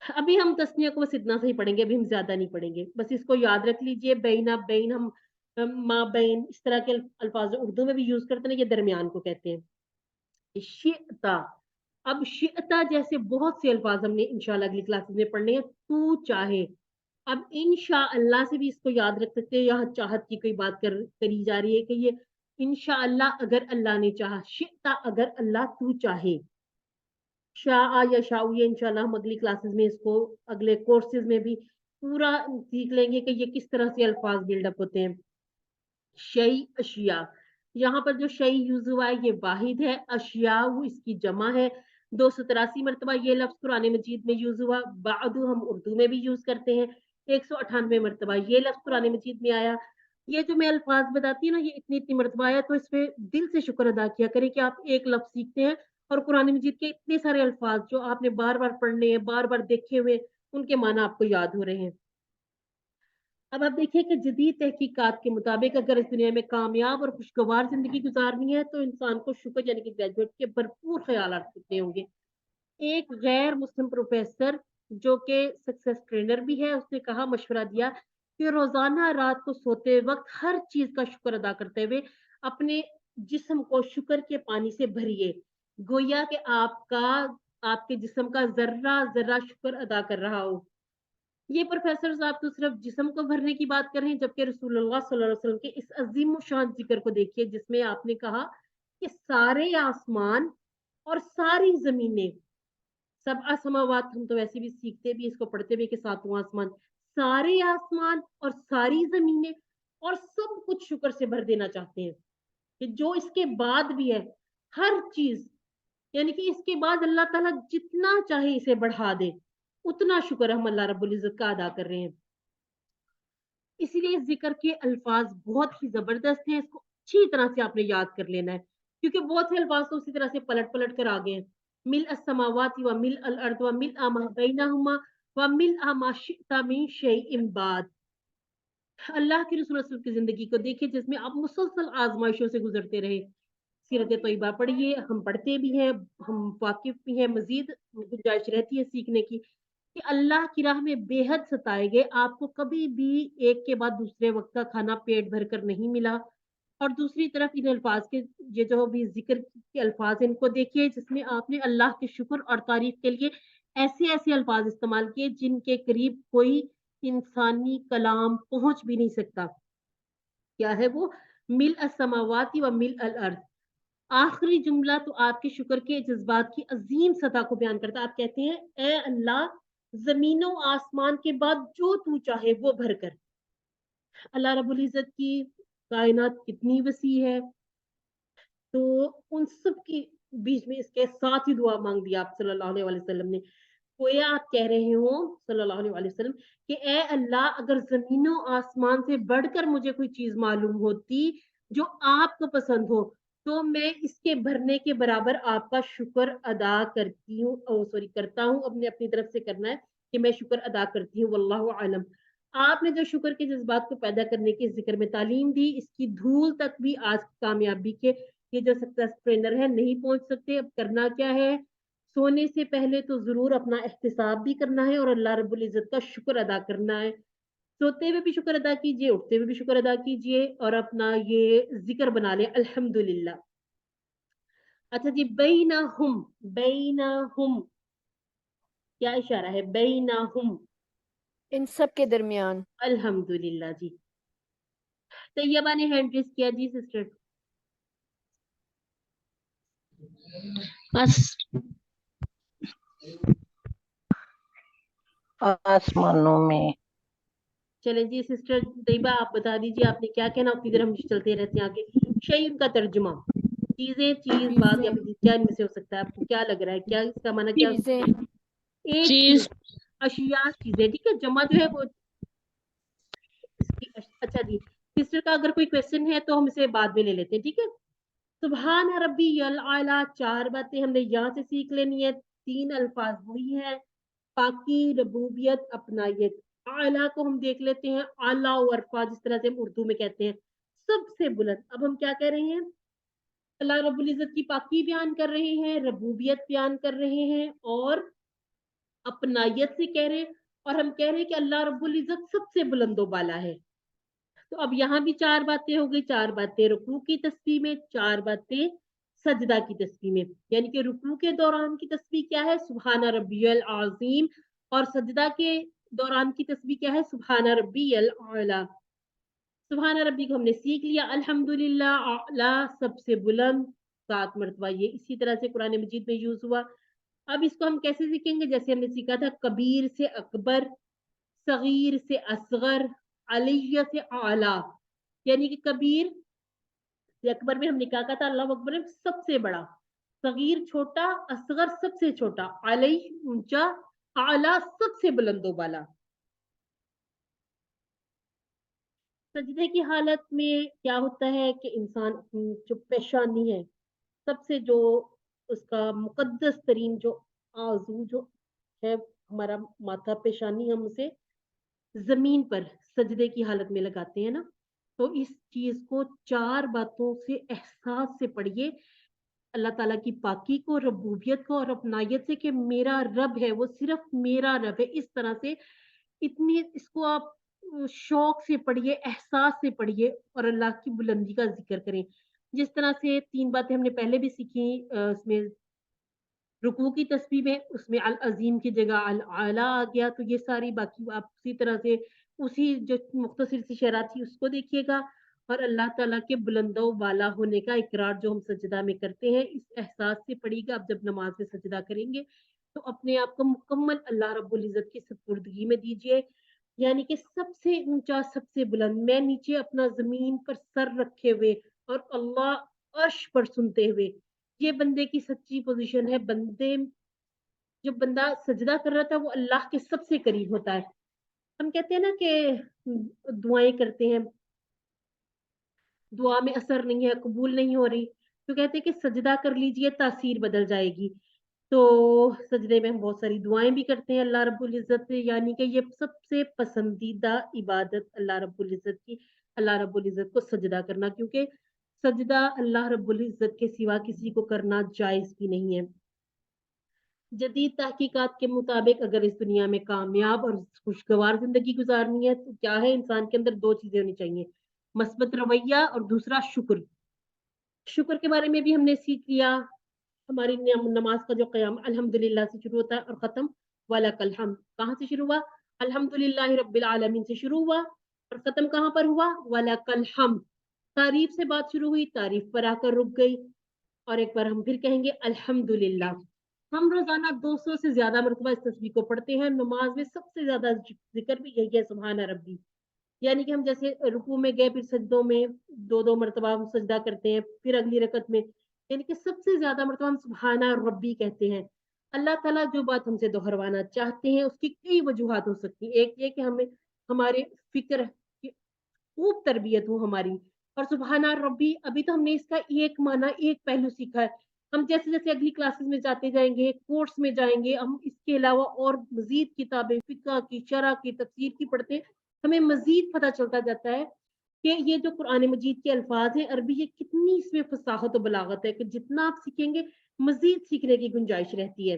Speaker 1: ابھی ہم تسنیہ کو بس اتنا سے ہی پڑھیں گے, ابھی ہم زیادہ نہیں پڑھیں گے. بس اس کو یاد رکھ لیجئے. بینا بین ہم माबैन, इस तरह के अल्फाज उर्दू में भी यूज करते हैं, ये दरमियान को कहते हैं। शिअता, अब शिअता जैसे बहुत से अल्फाज हमने इंशाल्लाह अगली क्लासेस में पढ़ने हैं। तू चाहे, अब इंशाअल्लाह से भी इसको याद रख सकते हैं, यहाँ चाहत की कोई बात करी जा रही है कि ये इंशाअल्लाह अगर अल्लाह ने चाहा, शिअता अगर अल्लाह तू चाहे, शाह या शाऊ, ये इंशाल्लाह हम अगली क्लासेस में इसको अगले कोर्सेज में भी पूरा सीख लेंगे कि ये किस तरह से अल्फाज बिल्डअप होते हैं। शई, अशिया, यहाँ पर जो शई यूज हुआ है ये वाहिद है, अशिया वो इसकी जमा है। 283 मरतबा ये लफ्ज कुरान मजीद में यूज हुआ। बादू हम उर्दू में भी यूज करते हैं, 198 मरतबा ये लफ्ज कुरान मजीद में आया। ये जो मैं अल्फाज बताती है ना, ये इतनी मरतबा आया, तो इस पे दिल से शुक्र अदा किया करें कि आप एक लफ्ज सीखते हैं और कुरान मजीद के इतने सारे अल्फाज जो आपने बार बार पढ़ने हैं, बार बार देखे हुए, उनके माना आपको याद हो रहे हैं। अब आप देखिए कि जदीद तहकीकात के मुताबिक अगर इस दुनिया में कामयाब और खुशगवार जिंदगी गुजारनी है तो इंसान को शुक्र यानी कि ग्रेजुएट के भरपूर ख्याल रखने होंगे। एक गैर मुस्लिम प्रोफेसर जो कि सक्सेस ट्रेनर भी है, उसने कहा, मशवरा दिया कि रोजाना रात को सोते वक्त हर चीज का शुक्र अदा करते हुए अपने जिस्म को शुक्र के पानी से भरिए, गोया कि आपके जिस्म का जर्रा जर्रा शुक्र अदा कर रहा हो। ये प्रोफेसर साहब तो सिर्फ जिस्म को भरने की बात कर रहे हैं, जबकि रसूलुल्लाह सल्लल्लाहु अलैहि वसल्लम के इस अजीम शान जिक्र को देखिए जिसमें आपने कहा कि सारे आसमान और सारी जमीनें, सब आसमावात, हम तो वैसे भी सीखते भी इसको पढ़ते भी कि सातवां आसमान, सारे आसमान और सारी जमीनें और सब कुछ शुक्र से भर देना चाहते हैं कि जो इसके बाद भी है हर चीज, यानी कि इसके बाद अल्लाह ताला जितना चाहे इसे बढ़ा दे, उतना शुक्र हम अल्लाह रब्बुल इज्जत का अदा कर रहे हैं। इसीलिए इस जिक्र के अल्फाज बहुत ही जबरदस्त हैं, इसको अच्छी तरह से आपने याद कर लेना है, क्योंकि बहुत से अल्फाज तो उसी तरह से पलट पलट कर आ गए हैं। मिल अस्समावाति व मिल अल अर्द व मिल मा बैनहुमा व मिल मा शिअता मिन शैइन बाद। अल्लाह के रसूल सल्लल्लाहु अलैहि वसल्लम की जिंदगी को देखिए जिसमें आप मुसलसल आजमाइशों से गुजरते रहे। सीरत तैयबा पढ़िए, हम पढ़ते भी हैं, हम वाकिफ भी हैं, मजीद गुंजाइश रहती है सीखने की कि अल्लाह की राह में बेहद सताए गए, आपको कभी भी एक के बाद दूसरे वक्त का खाना पेट भर कर नहीं मिला। और दूसरी तरफ इन अल्फाज के, ये जो भी जिक्र के अल्फाज हैं, इनको देखिए जिसमें आपने अल्लाह के शुक्र और तारीफ के लिए ऐसे ऐसे अल्फाज इस्तेमाल किए जिनके करीब कोई इंसानी कलाम पहुंच भी नहीं सकता। क्या है वो? मिल अस्समावाति व मिल अल अर्द। आखिरी जुमला तो आपके शुक्र के जज्बात की अजीम सतह को बयान करता है। आप कहते हैं, ए अल्लाह, जमीनों आसमान के बाद जो तू चाहे वो भर कर। अल्लाह रब्बुल इज्जत की कायनात कितनी वसी है, तो उन सब के बीच में इसके साथ ही दुआ मांग दी आप सल्लल्लाहु अलैहि वसल्लम ने। गोया आप कह रहे हो सल्लल्लाहु अलैहि वसल्लम कि ए अल्लाह, अगर जमीनों आसमान से बढ़कर मुझे कोई चीज मालूम होती जो आपको पसंद हो, तो मैं इसके भरने के बराबर आपका शुक्र अदा करती हूँ, करता हूँ। अपने अपनी तरफ से करना है कि मैं शुक्र अदा करती हूँ। वल्लाहु आलम। आपने जो शुक्र के जज्बात को पैदा करने की जिक्र में तालीम दी, इसकी धूल तक भी आज की कामयाबी के ये जो सक्सेस ट्रेनर है नहीं पहुंच सकते। अब करना क्या है? सोने से पहले तो जरूर अपना एहतिसाब भी करना है और अल्लाह रब्बुल इज्जत का शुक्र अदा करना है। सोते हुए भी शुक्र अदा कीजिए, उठते हुए भी शुक्र अदा कीजिए और अपना ये जिक्र बना ले, अल्हम्दुलिल्लाह। अच्छा जी, बैनहुम, बैनहुम क्या इशारा है? बैनहुम,
Speaker 7: इन सब के दरमियान।
Speaker 1: अल्हम्दुलिल्लाह जी। तैयबा ने हैंड रेस किया जी, सिस्टर।
Speaker 3: बस
Speaker 2: आसमानों में।
Speaker 1: चलें जी सिस्टर तैयबा, आप बता दीजिए आपने क्या कहना, उतनी देर हम चलते रहते हैं आगे। शई उनका तर्जुमा, चीजें, चीज, बात या फिर क्या इनमें से हो सकता है? आपको क्या लग रहा है, क्या इसका माना क्या?
Speaker 7: चीजें।
Speaker 1: एक
Speaker 3: चीज,
Speaker 1: अशिया, चीजें, ठीक है। जमा जो है वो इसकी अच्छा जी, सिस्टर का अगर कोई क्वेश्चन है तो हम इसे बाद में ले लेते हैं, ठीक है। सुभान रब्बियल आला, 4 बातें हमने यहाँ से सीख लेनी है। 3 अल्फाज वही है, पाकी, रबूबियत, अपनायत। आला को हम देख लेते हैं, आला वर्फा, जिस तरह से हम उर्दू में कहते हैं, सबसे बुलंद। अब हम क्या कह रहे हैं? अल्लाह रब्बुल इज्जत की पाकी बयान कर रहे हैं, रबूबियत बयान कर रहे हैं और अपनायत से कह रहे हैं, और हम कह रहे हैं कि अल्लाह रब्बुल इज्जत सबसे बुलंदो बाला है। तो अब यहाँ भी 4 बातें हो गई, 4 बातें रुकू की तस्बीह में, 4 बातें सजदा की तस्बीह में। यानी कि रुकू के दौरान की तस्बीह क्या है? सुब्हान रब्बियल आज़ीम, और सजदा के दौरान की तस्बीह क्या है? सुब्हान रब्बियल आला। सुब्हान रब्बी को हमने सीख लिया, अल्हम्दुलिल्लाह आला सबसे बुलंद 7 मरतबा, ये इसी तरह से कुरान मजीद में यूज हुआ। अब इसको हम कैसे सीखेंगे? जैसे हमने सीखा था कबीर से अकबर, सगीर से असगर, अलिय से आला। यानी कि कबीर से अकबर में हमने क्या कहा था? अल्लाह अकबर में सबसे बड़ा, सगीर छोटा, असगर सबसे छोटा, अली ऊंचा, आला सबसे बुलंदो वाला। सजदे की हालत में क्या होता है कि इंसान अपनी जो पेशानी है, सबसे जो उसका मुकद्दस तरीन जो आजू जो है, हमारा माथा पेशानी, हम उसे जमीन पर सजदे की हालत में लगाते हैं ना। तो इस चीज को 4 बातों से एहसास से पढ़िए, अल्लाह ताला की पाकी को, रबूबियत को और अपनायत से, कि मेरा रब है, वो सिर्फ मेरा रब है। इस तरह से इतनी इसको आप शौक से पढ़िए, एहसास से पढ़िए और अल्लाह की बुलंदी का जिक्र करें। जिस तरह से 3 बातें हमने पहले भी सीखी, उसमें रुकू की तस्बीह में, उसमें अल अजीम की जगह अल आला आ गया। तो ये सारी बाकी आप उसी तरह से उसी जो मुख्तसर सी शरह थी उसको देखिएगा, और अल्लाह ताला के बुलंदो वाला होने का इकरार जो हम सजदा में करते हैं, इस एहसास से पढ़िएगा। आप जब नमाज में सजदा करेंगे तो अपने आप को मुकम्मल अल्लाह रब्बुल इज़्ज़त की सुपुर्दगी में दीजिए। यानी कि सबसे ऊंचा, सबसे बुलंद, मैं नीचे अपना जमीन पर सर रखे हुए और अल्लाह अर्श पर सुनते हुए, ये बंदे की सच्ची पोजीशन है। बंदे, जो बंदा सजदा कर रहा था वो अल्लाह के सबसे करीब होता है। हम कहते हैं ना कि दुआएं करते हैं, दुआ में असर नहीं है, कबूल नहीं हो रही, तो कहते हैं कि सजदा कर लीजिए, तासीर बदल जाएगी। तो सजदे में हम बहुत सारी दुआएं भी करते हैं अल्लाह रब्बुल इज़्ज़त से, यानी कि ये सबसे पसंदीदा इबादत अल्लाह रब्बुल इज़्ज़त की, अल्लाह रब्बुल इज़्ज़त को सजदा करना, क्योंकि सजदा अल्लाह रब्बुल इज़्ज़त के सिवा किसी को करना जायज़ भी नहीं है। जदीद तहकीकात के मुताबिक अगर इस दुनिया में कामयाब और खुशगवार जिंदगी गुजारनी है तो क्या है? इंसान के अंदर 2 चीजें होनी चाहिए, मस्बत रवैया और दूसरा शुक्र। शुक्र के बारे में भी हमने सीख लिया। हमारी नमाज का जो क़याम अल्हम्दुलिल्लाह से शुरू होता है और ख़त्म वलकल हम्द। कहाँ से शुरू हुआ? अल्हम्दुलिल्लाहि रब्बिल आलमीन से शुरू हुआ और ख़त्म कहाँ पर हुआ? वलकल हम्द। तारीफ से बात शुरू हुई, तारीफ पर आकर रुक गई, और एक बार हम फिर कहेंगे अल्हम्दुलिल्लाह। हम रोजाना 200 से ज्यादा मरतबा इस तस्बीह को पढ़ते हैं। नमाज में सबसे ज्यादा जिक्र भी यही है, सुभान रब्बी। यानी कि हम जैसे रुकू में गए, फिर सजदों में 2-2 मरतबा हम सजदा करते हैं, फिर अगली रकत में, यानी कि सबसे ज्यादा मरतबा हम सुभान रब्बी कहते हैं। अल्लाह ताला जो बात हमसे दोहरवाना चाहते हैं उसकी कई वजूहात हो सकती हैं। एक ये कि हमें हमारे फिक्र की खूब तरबियत हो हमारी, और सुभान रब्बी अभी तो हमने इसका एक माना, एक पहलू सीखा है। हम जैसे जैसे अगली क्लासेस में जाते जाएंगे, कोर्स में जाएंगे, हम इसके अलावा और मजीद किताबें फिक़्ह की, शरह की, तफसीर की पढ़ते हैं, हमें मजीद पता चलता जाता है कि ये जो कुरान मजीद के अल्फाज हैं अरबी, ये कितनी इसमें फसाहत और बलागत है कि जितना आप सीखेंगे मजीद सीखने की गुंजाइश रहती है।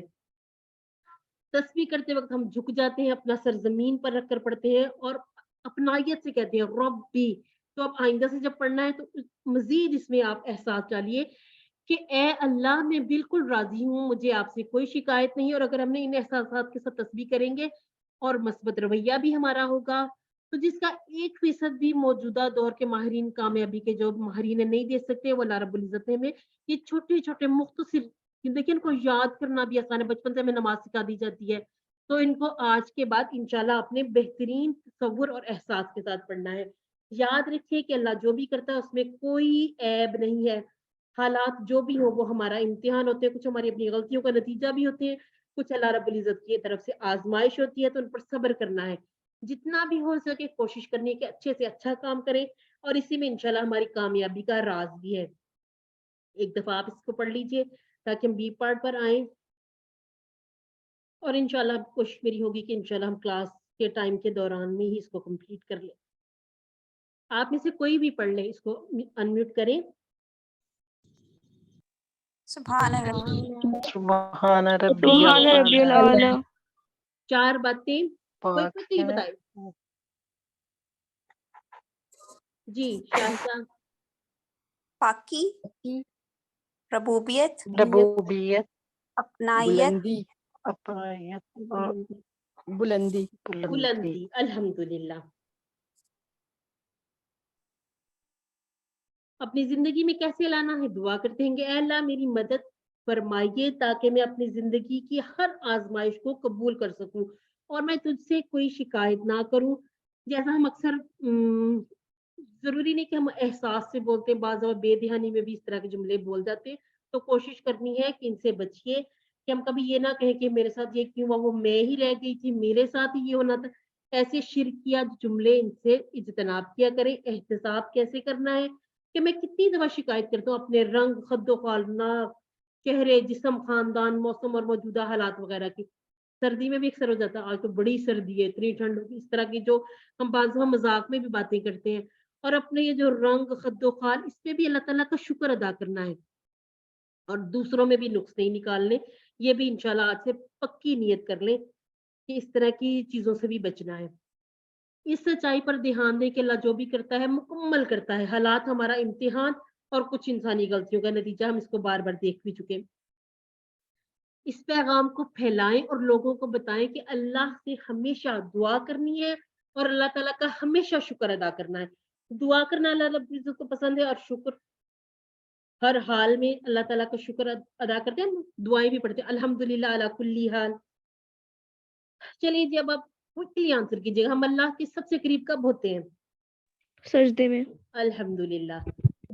Speaker 1: तस्बीह करते वक्त हम झुक जाते हैं, अपना सर जमीन पर रखकर पढ़ते हैं और अपनायत से कहते हैं रब्बी। तो अब आइंदा से जब पढ़ना है तो मजीद इसमें आप एहसास डालिए कि ए अल्लाह, मैं बिल्कुल राजी हूँ, मुझे आपसे कोई शिकायत नहीं। और अगर हमने इन एहसासात के साथ तस्बीह करेंगे और मस्बत रवैया भी हमारा होगा, तो जिसका 1% भी मौजूदा दौर के माहिरीन, कामयाबी के जो माहिरीन नहीं दे सकते, वो अल्लाह रब्बुल इज़्ज़त ने हमें ये छोटे छोटे मुख्तसर, देखिए इनको याद करना भी आसान है, बचपन से हमें नमाज सिखा दी जाती है, तो इनको आज के बाद इंशाल्लाह अपने बेहतरीन तसव्वुर और एहसास के साथ पढ़ना है। याद रखिए कि अल्लाह जो भी करता है उसमें कोई ऐब नहीं है। हालात जो भी हो वो हमारा इम्तिहान होते हैं, कुछ हमारी अपनी गलतियों का नतीजा भी होते हैं, कुछ अल्लाह रब्बुल इज़्ज़त की तरफ से आजमाइश होती है, तो उन पर सब्र करना है। जितना भी हो सके कोशिश करनी है कि अच्छे से अच्छा काम करें, और इसी में इंशाल्लाह हमारी कामयाबी का राज भी है। एक दफा आप इसको पढ़ लीजिए ताकि हम बी पार्ट पर आए, और इंशाल्लाह कोशिश मेरी होगी कि इंशाल्लाह हम क्लास के टाइम के दौरान में ही इसको कंप्लीट कर लें। आप में से कोई भी पढ़ ले, इसको अनम्यूट करें।
Speaker 9: सुभान रब्बी
Speaker 10: सुभान
Speaker 6: सुभान रब्बियल आला।
Speaker 1: 4 बातें कोई
Speaker 10: पाक
Speaker 1: कोई
Speaker 10: है।
Speaker 1: बताए। जी शाहिदा।
Speaker 9: पाकी, रबूबियत,
Speaker 6: रबूबियत,
Speaker 9: अपनाइयत,
Speaker 6: अपनायत और
Speaker 4: बुलंदी
Speaker 6: बुलंदी।
Speaker 1: बुलंदी। अल्हम्दुलिल्लाह। अपनी जिंदगी में कैसे लाना है? दुआ करते हैं कि ऐ अल्लाह मेरी मदद फरमाइए ताकि मैं अपनी जिंदगी की हर आजमाइश को कबूल कर सकूं और मैं तुझसे कोई शिकायत ना करूं। जैसा हम अक्सर जरूरी नहीं कि हम एहसास से बोलते हैं, बाज़ और बेध्यानी में भी इस तरह के जुमले बोल जाते हैं, तो कोशिश करनी है कि इनसे बचिए कि हम कभी ये ना कहें कि मेरे साथ ये क्यों हुआ, वो मैं ही रह गई थी, मेरे साथ ही ये होना था। ऐसे शिरकिया जुमले इनसे इज्तनाब किया करें। एहतसाब कैसे करना है कि मैं कितनी दफा शिकायत करता हूँ अपने रंग, खद्दो-ख्वालना, चेहरे, जिस्म, खानदान, मौसम और मौजूदा हालात वगैरह की। सर्दी में भी अक्सर हो जाता है, आज तो बड़ी सर्दी है, इतनी ठंड होगी, इस तरह की जो हम बाज़ दफ़ा मज़ाक में भी बातें करते हैं। और अपने ये जो रंग, खद्दो-ख्वाल, इस पे भी अल्लाह ताला का शुक्र अदा करना है और दूसरों में भी नुक्स नहीं निकालने। ये भी इंशाल्लाह आज से पक्की नियत कर लें कि इस तरह की चीज़ों से भी बचना है। इस सच्चाई पर ध्यान दें कि अल्लाह जो भी करता है मुकम्मल करता है। हालात हमारा इम्तिहान और कुछ इंसानी गलतियों का नतीजा, हम इसको बार-बार देख भी चुके हैं। इस पैगाम को फैलाएं और लोगों को बताएं कि अल्लाह से हमेशा दुआ करनी है और अल्लाह ताला का हमेशा शुक्र अदा करना है। दुआ करना अल्लाह रब्बुल इज़्ज़त को पसंद है और शुक्र हर हाल में अल्लाह ताला का शुक्र अदा करते हैं, दुआएं भी पढ़ते हैं अल्हम्दुलिल्लाह अला कुल्ली हाल। चलिए जी, अब आप क्विकली आंसर कीजिएगा, हम अल्लाह के सबसे करीब कब होते हैं?
Speaker 6: सजदे में।
Speaker 1: अल्हम्दुलिल्लाह।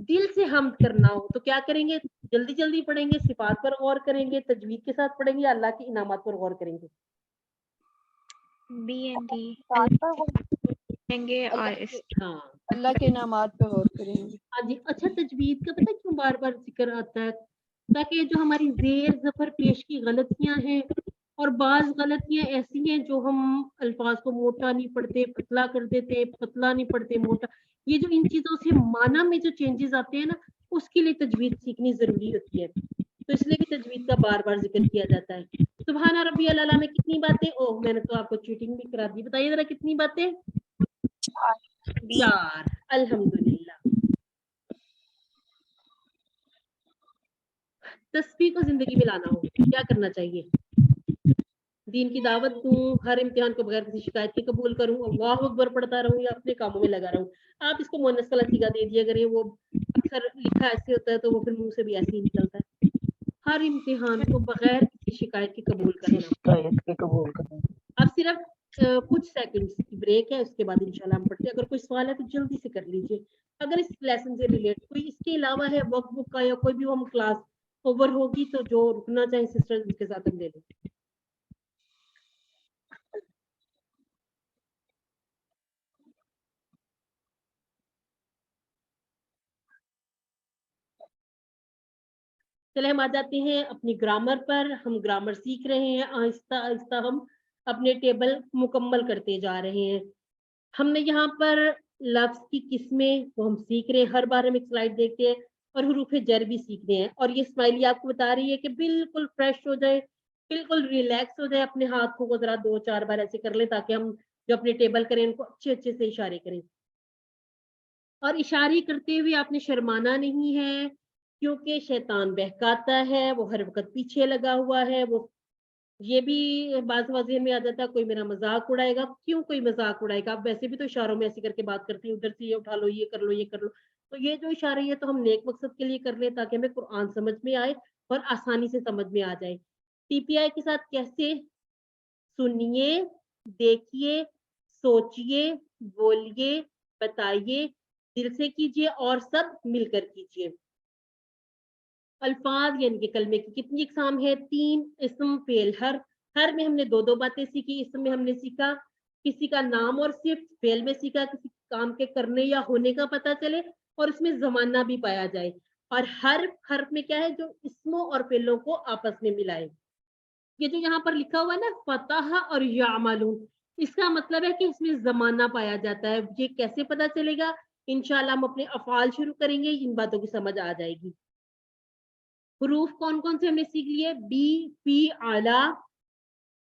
Speaker 1: दिल से हम्द करना हो तो क्या करेंगे? जल्दी जल्दी पढ़ेंगे, सिफात पर गौर करेंगे, तजवीद के साथ पढ़ेंगे, अल्लाह के इनामात पर गौर करेंगे।
Speaker 8: B and D.
Speaker 2: करेंगे और
Speaker 1: हाँ
Speaker 4: अल्लाह के इनामात पे गौर करेंगे।
Speaker 1: हाँ जी। अच्छा, तजवीद का पता है क्यों बार बार जिक्र आता है? ताकि जो हमारी जेर जफर पेश की गलतियां हैं और बाज गलतियां ऐसी हैं जो हम अल्फाज को मोटा नहीं पढ़ते, पतला कर देते, पतला नहीं पढ़ते, मोटा, ये जो इन चीजों से माना में जो चेंजेस आते हैं ना, उसके लिए तजवीद सीखनी जरूरी होती है। तो इसलिए भी तजवीद का बार बार जिक्र किया जाता है। सुभान रब्बियल आला में कितनी बातें? ओह, मैंने तो आपको चीटिंग भी करा दी। बताइए जरा कितनी बातें?
Speaker 9: बी,
Speaker 1: 4। अल्हम्दुलिल्लाह। तस्बीह को जिंदगी में लाना हो क्या करना चाहिए? दीन की दावत दूं, हर इम्तिहान को बगैर किसी शिकायत के कबूल करूं, अल्लाहु अकबर पढ़ता रहूं या अपने कामों में लगा रहूं? आप इसको मुअन्नस का लतीफ़ा दे दिया करें, वो अक्सर लिखा ऐसे होता है तो वो फिर मुंह से भी ऐसे ही निकलता है। हर इम्तिहान को बगैर किसी शिकायत के कबूल करना।
Speaker 6: शिकायत के कबूल करना।
Speaker 1: अब सिर्फ कुछ सेकंड्स की ब्रेक है, उसके बाद इंशाल्लाह हम पढ़ते हैं। अगर कोई सवाल है तो जल्दी से कर लीजिए। अगर इस लेसन से रिलेट कोई इसके अलावा है, वर्क बुक का या कोई भी हम क्लास ओवर होगी तो जो रुकना चाहे सिस्टर उसके साथ हम ले लें। चले हम आ जाते हैं अपनी ग्रामर पर। हम ग्रामर सीख रहे हैं, आहिस्ता आहिस्ता हम अपने टेबल मुकम्मल करते जा रहे हैं। हमने यहाँ पर लफ्ज की किस्में वो हम सीख रहे हैं, हर बार हम एक स्लाइड देखते हैं और हुरूफ जर भी सीख रहे हैं। और ये स्माइली आपको बता रही है कि बिल्कुल फ्रेश हो जाए, बिल्कुल रिलैक्स हो जाए, अपने हाथों को जरा 2-4 बार ऐसे कर लें ताकि हम जो अपने टेबल करें उनको अच्छे अच्छे से इशारे करें। और इशारे करते हुए आपने शर्माना नहीं है, क्योंकि शैतान बहकाता है, वो हर वक्त पीछे लगा हुआ है। वो ये भी बात वज़ीर में आ जाता है, कोई मेरा मजाक उड़ाएगा। क्यों कोई मजाक उड़ाएगा? आप वैसे भी तो इशारों में ऐसे करके बात करते हैं, उधर से ये उठा लो, ये कर लो, ये कर लो। तो ये जो इशारे ये तो हम नेक मकसद के लिए कर लें ताकि हमें कुरान समझ में आए और आसानी से समझ में आ जाए। टीपीआई के साथ कैसे? सुनिए, देखिए, सोचिए, बोलिए, बताइए, दिल से कीजिए और सब मिलकर कीजिए। अल्फाज यानी कि कलमे की कितनी इकसाम है? 3। इस्म, फेल, हर। हर में हमने 2-2 बातें सीखी। इस्म में हमने सीखा किसी का नाम और सिर्फ, फेल में सीखा किसी काम के करने या होने का पता चले और इसमें जमाना भी पाया जाए। और हर्फ में क्या है? जो इस्मों और फेलों को आपस में मिलाए। ये जो यहाँ पर लिखा हुआ है ना, फतह और यामलून, इसका मतलब है कि इसमें जमाना पाया जाता है। ये कैसे पता चलेगा? इंशाल्लाह हम अपने अफ़आल शुरू करेंगे, इन बातों की समझ आ जाएगी। हुरूफ कौन कौन से हमने सीख लिए? बी, पी, आला।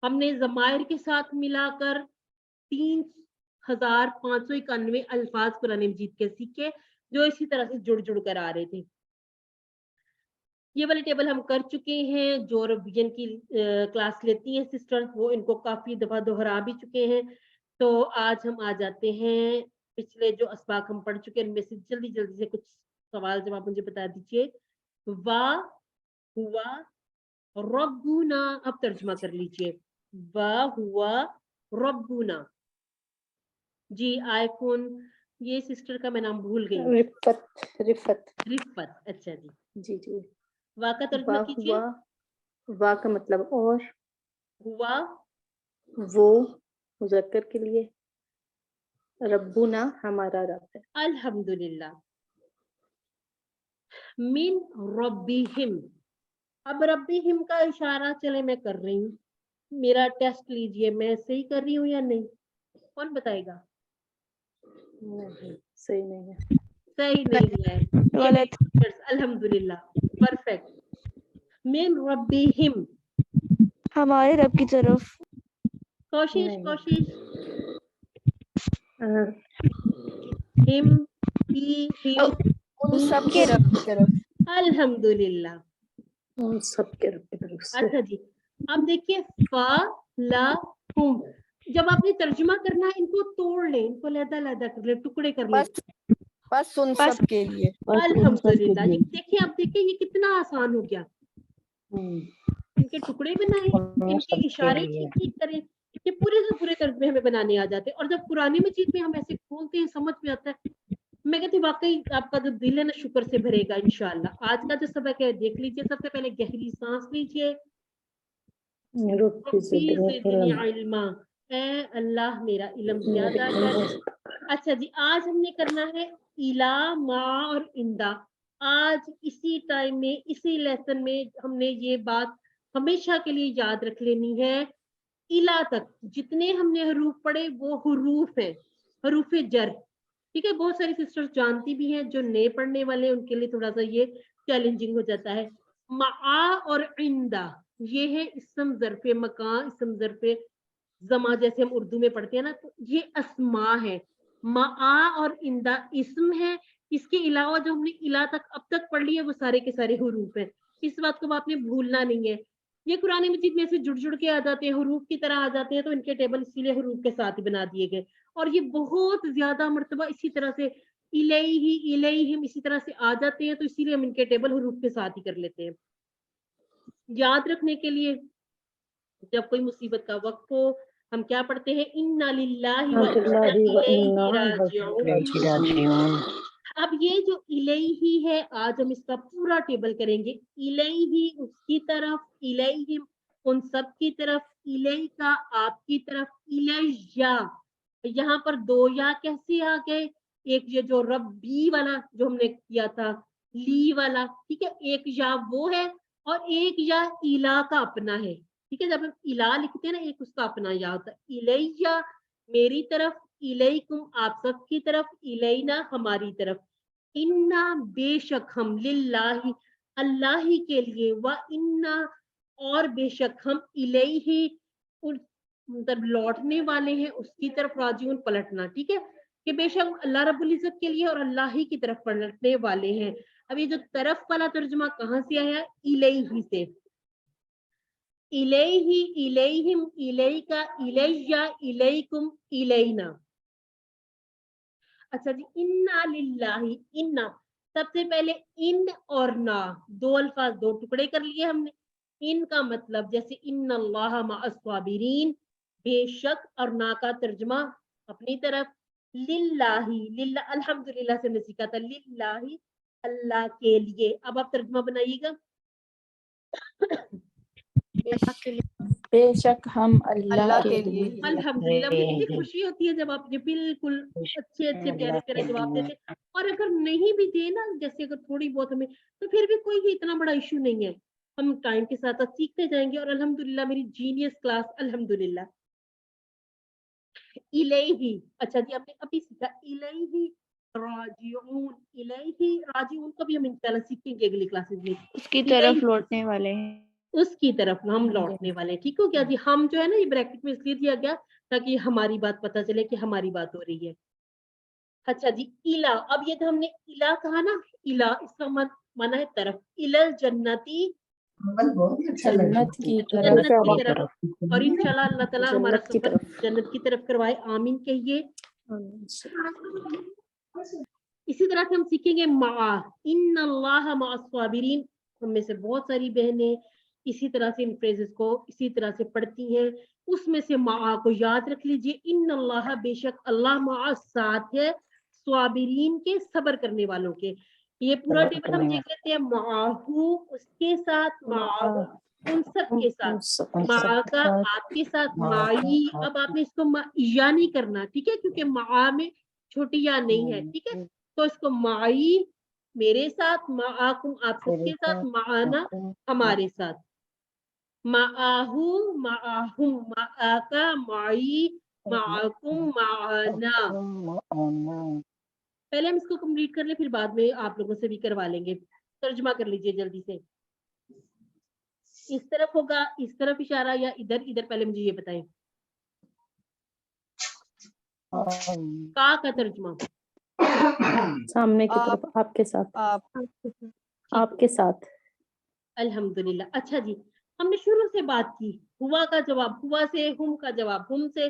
Speaker 1: हमने ज़माइर के साथ मिलाकर 3 1591 अल्फाज कुरान मजीद के सीखे जो इसी तरह से जुड़ जुड़ कर आ रहे थे। ये वाली टेबल हम कर चुके हैं। जो रिवीजन की क्लास लेती हैं सिस्टर्स वो इनको काफी दफा दोहरा भी चुके हैं। तो आज हम आ जाते हैं पिछले जो अस्बाक हम पढ़ चुके हैं उनमें से जल्दी जल्दी से कुछ सवाल जवाब मुझे बता दीजिए। वा हुआ रब्बुना, अब तर्जुमा कर लीजिए। वा हुआ रब्बुना। जी आईफोन, ये सिस्टर का मैं नाम भूल गई।
Speaker 6: रिफत रिफत
Speaker 1: रिफत, अच्छा जी।
Speaker 6: जी जी।
Speaker 1: वा का तर्जुमा
Speaker 6: वा
Speaker 1: कीजिए।
Speaker 6: हुआ, वा का मतलब और,
Speaker 1: हुआ
Speaker 6: वो मुज़क्कर के लिए, रब्बुना हमारा रब है।
Speaker 1: अल्हम्दुलिल्लाह। मिन रब्बिहिम, अब रब्बिहिम का इशारा चले मैं कर रही हूँ, मेरा टेस्ट लीजिए मैं सही कर रही हूँ या नहीं, कौन बताएगा?
Speaker 6: नहीं, सही नहीं है।
Speaker 1: सही नहीं है, ये
Speaker 4: गलत।
Speaker 1: अल्हम्दुलिल्लाह, परफेक्ट। मिन रब्बिहिम,
Speaker 6: हमारे रब की तरफ।
Speaker 1: कोशिश
Speaker 6: नहीं।
Speaker 1: कोशिश।
Speaker 6: अ,
Speaker 1: हिम, ही, हिम,
Speaker 4: उन सब के रब की तरफ।
Speaker 1: अल्हम्दुलिल्लाह।
Speaker 6: उन सबके रब की तरफ से।
Speaker 1: अच्छा जी, अब देखिए फा ला हुम, जब आपने तर्जुमा करना है इनको तोड़ लें, इनको लहदा कर ले, टुकड़े कर ले।
Speaker 4: बस उन सब के लिए।
Speaker 1: अल्हम्दुलिल्लाह। ये देखिए, अब देखिए ये कितना आसान हो गया। इनके टुकड़े बनाए, इनके इशारे ठीक ठीक करें, ये पूरे से पूरे तर्जुमे हमें बनाने आ जाते हैं। और जब कुरान मजीद में हम ऐसे खोलते हैं समझ में आता है। मैं कहती हूँ वाकई आपका जो दिल है ना शुक्र से भरेगा इंशाअल्लाह। आज का जो सबक है देख लीजिए, सबसे पहले गहरी सांस लीजिए। इल्मा, ऐ अल्लाह मेरा इल्म ज्यादा कर। अच्छा जी, आज हमने करना है इला, मा और इंदा। आज इसी टाइम में इसी लेसन में हमने ये बात हमेशा के लिए याद रख लेनी है। इला तक जितने हमने हरूफ पढ़े वो हरूफ है, हरूफ जर। ठीक है, बहुत सारी सिस्टर्स जानती भी हैं, जो नए पढ़ने वाले हैं उनके लिए थोड़ा सा ये चैलेंजिंग हो जाता है। मा और इंदा ये है इस्म ज़र्फ़े मकान, इस्म ज़र्फ़े जमा, जैसे हम उर्दू में पढ़ते हैं ना, तो ये अस्मा है। मा और इंदा इस्म है। इसके अलावा जो हमने इला तक अब तक पढ़ लिया वो सारे के सारे हुरूफ हैं। इस बात को आपने भूलना नहीं है। ये कुरान मजीद में से जुड़ जुड़ के आ जाते हैं, हुरूफ की तरह आ जाते हैं, तो इनके टेबल इसीलिए हुरूफ के साथ ही बना दिए गए। और ये बहुत ज्यादा मर्तबा इसी तरह से इलैही इलैहिम इसी तरह से आ जाते हैं, तो इसीलिए हम इनके टेबल हुरूफ के साथ ही कर लेते हैं। याद रखने के लिए जब कोई मुसीबत का वक्त हो हम क्या पढ़ते हैं, इन्ना लिल्लाहि व इन्ना इलैहि राजिऊन। अब ये जो इलैही है आज हम इसका पूरा टेबल करेंगे। इलैही उसकी तरफ, इलैहिम उन सब की तरफ, इलैका आपकी तरफ, इलैया यहाँ पर दो या कैसे आ गए, एक ये जो रब्बी वाला जो हमने किया था ली वाला, ठीक है, एक या वो है और एक या इला का अपना है। ठीक है, जब हम इला लिखते हैं ना एक उसका अपना या होता है। इलैया मेरी तरफ, इलैकुम आप सब की तरफ, इलैना हमारी तरफ। इन्ना बेशक हम, लिल्लाही अल्लाह ही के लिए, व इन्ना और बेशक हम, इलैही मतलब लौटने वाले हैं उसकी तरफ, राजिऊन पलटना। ठीक है, कि बेशक अल्लाह रब्बुल इज्जत के लिए और अल्लाह ही की तरफ पलटने वाले हैं। अब ये जो तरफ वाला तर्जुमा कहाँ से आया, इलैही से। इलैही, इलैहिम, इलैका, इलैया, इलैकुम, इलैना। अच्छा जी, इन्ना लिल्लाही, इन्ना सबसे पहले इन और ना दो अल्फाज, दो टुकड़े कर लिए हमने। इन का मतलब जैसे इन्नल्लाह मअस साबिरीन, बेशक, और ना का तर्जुमा अपनी तरफ। लिल्लाही, लिल्ला अल्हम्दुलिल्लाह से हमने सीखा था, लिल्लाही अल्लाह के लिए। अब आप तर्जुमा बनाइएगा।
Speaker 6: बेशक हम अल्लाह
Speaker 4: के
Speaker 6: के
Speaker 4: लिए।
Speaker 6: लिए।
Speaker 1: अल्हम्दुलिल्लाह, मुझे कितनी खुशी होती है जब आप ये बिल्कुल अच्छे अच्छे प्यारे प्यारे जवाब देते हैं। और अगर नहीं भी दे ना, जैसे अगर थोड़ी बहुत हमें, तो फिर भी कोई भी इतना बड़ा इशू नहीं है, हम टाइम के साथ साथ सीखते जाएंगे। और अल्हम्दुलिल्लाह मेरी जीनियस क्लास, अल्हम्दुलिल्लाह। इलैही, अच्छा जी आपने अभी सीखा इलैही राजिऊन, इलैही राजिऊन को भी हम इंशाल्लाह सीखेंगे अगली क्लासेस में।
Speaker 4: उसकी तरफ लौटने वाले हैं।
Speaker 1: اس کی طرف ہم لوٹنے والے ہیں. ٹھیک ہو گیا جی. ہم جو ہے نا یہ بریکٹ میں اس لیے دیا گیا تاکہ ہماری بات پتہ چلے کہ ہماری بات ہو رہی ہے. اچھا جی الا. اب یہ تو ہم نے الا کہا نا, الا اس کا معنی ہے طرف. الل جنتی,
Speaker 6: جنت کی
Speaker 1: جنت
Speaker 6: طرف.
Speaker 1: کی طرف. اور انشاءاللہ اللہ تعالیٰ ہمارا
Speaker 6: جنت کی
Speaker 1: سفر
Speaker 6: طرف.
Speaker 1: جنت کی طرف کروائے. آمین کہیے. اسی طرح سے ہم سیکھیں گے مع. ان اللہ مع الصابرین. ہم میں سے بہت ساری بہنیں اسی طرح سے ان فریزز کو اسی طرح سے پڑھتی ہیں. اس میں سے مع کو یاد رکھ لیجئے. ان اللہ, بے شک اللہ, مع ساتھ ہے صابرین کے, صبر کرنے والوں کے. یہ پورا ٹیبل ہم دیکھ لیتے ہیں. معہو اس کے ساتھ, معہو ان سب کے ساتھ, مع کا آپ کے ساتھ, معی. اب آپ نے اس کو یا نہیں کرنا, ٹھیک ہے, کیونکہ مع میں چھوٹی یا نہیں ہے. ٹھیک ہے, تو اس کو معی میرے ساتھ, معاکم آپ سب کے ساتھ, معانا ہمارے ساتھ. معاہو معاہم, معاکا معی, معاکم معانا. پہلے ہم اس کو کمپلیٹ کر لیں, پھر بعد میں آپ لوگوں سے بھی کروا لیں گے. ترجمہ کر لیجئے جلدی سے. اس طرف ہوگا, اس طرف اشارہ, یا ادھر ادھر؟ پہلے مجھے یہ بتائیں. کا ترجمہ
Speaker 6: سامنے کی طرف, آپ کے ساتھ. آپ کے ساتھ.
Speaker 1: الحمدللہ. اچھا جی, ہم نے شروع سے بات کی. ہوا کا جواب ہوا سے, ہم کا جواب ہم سے,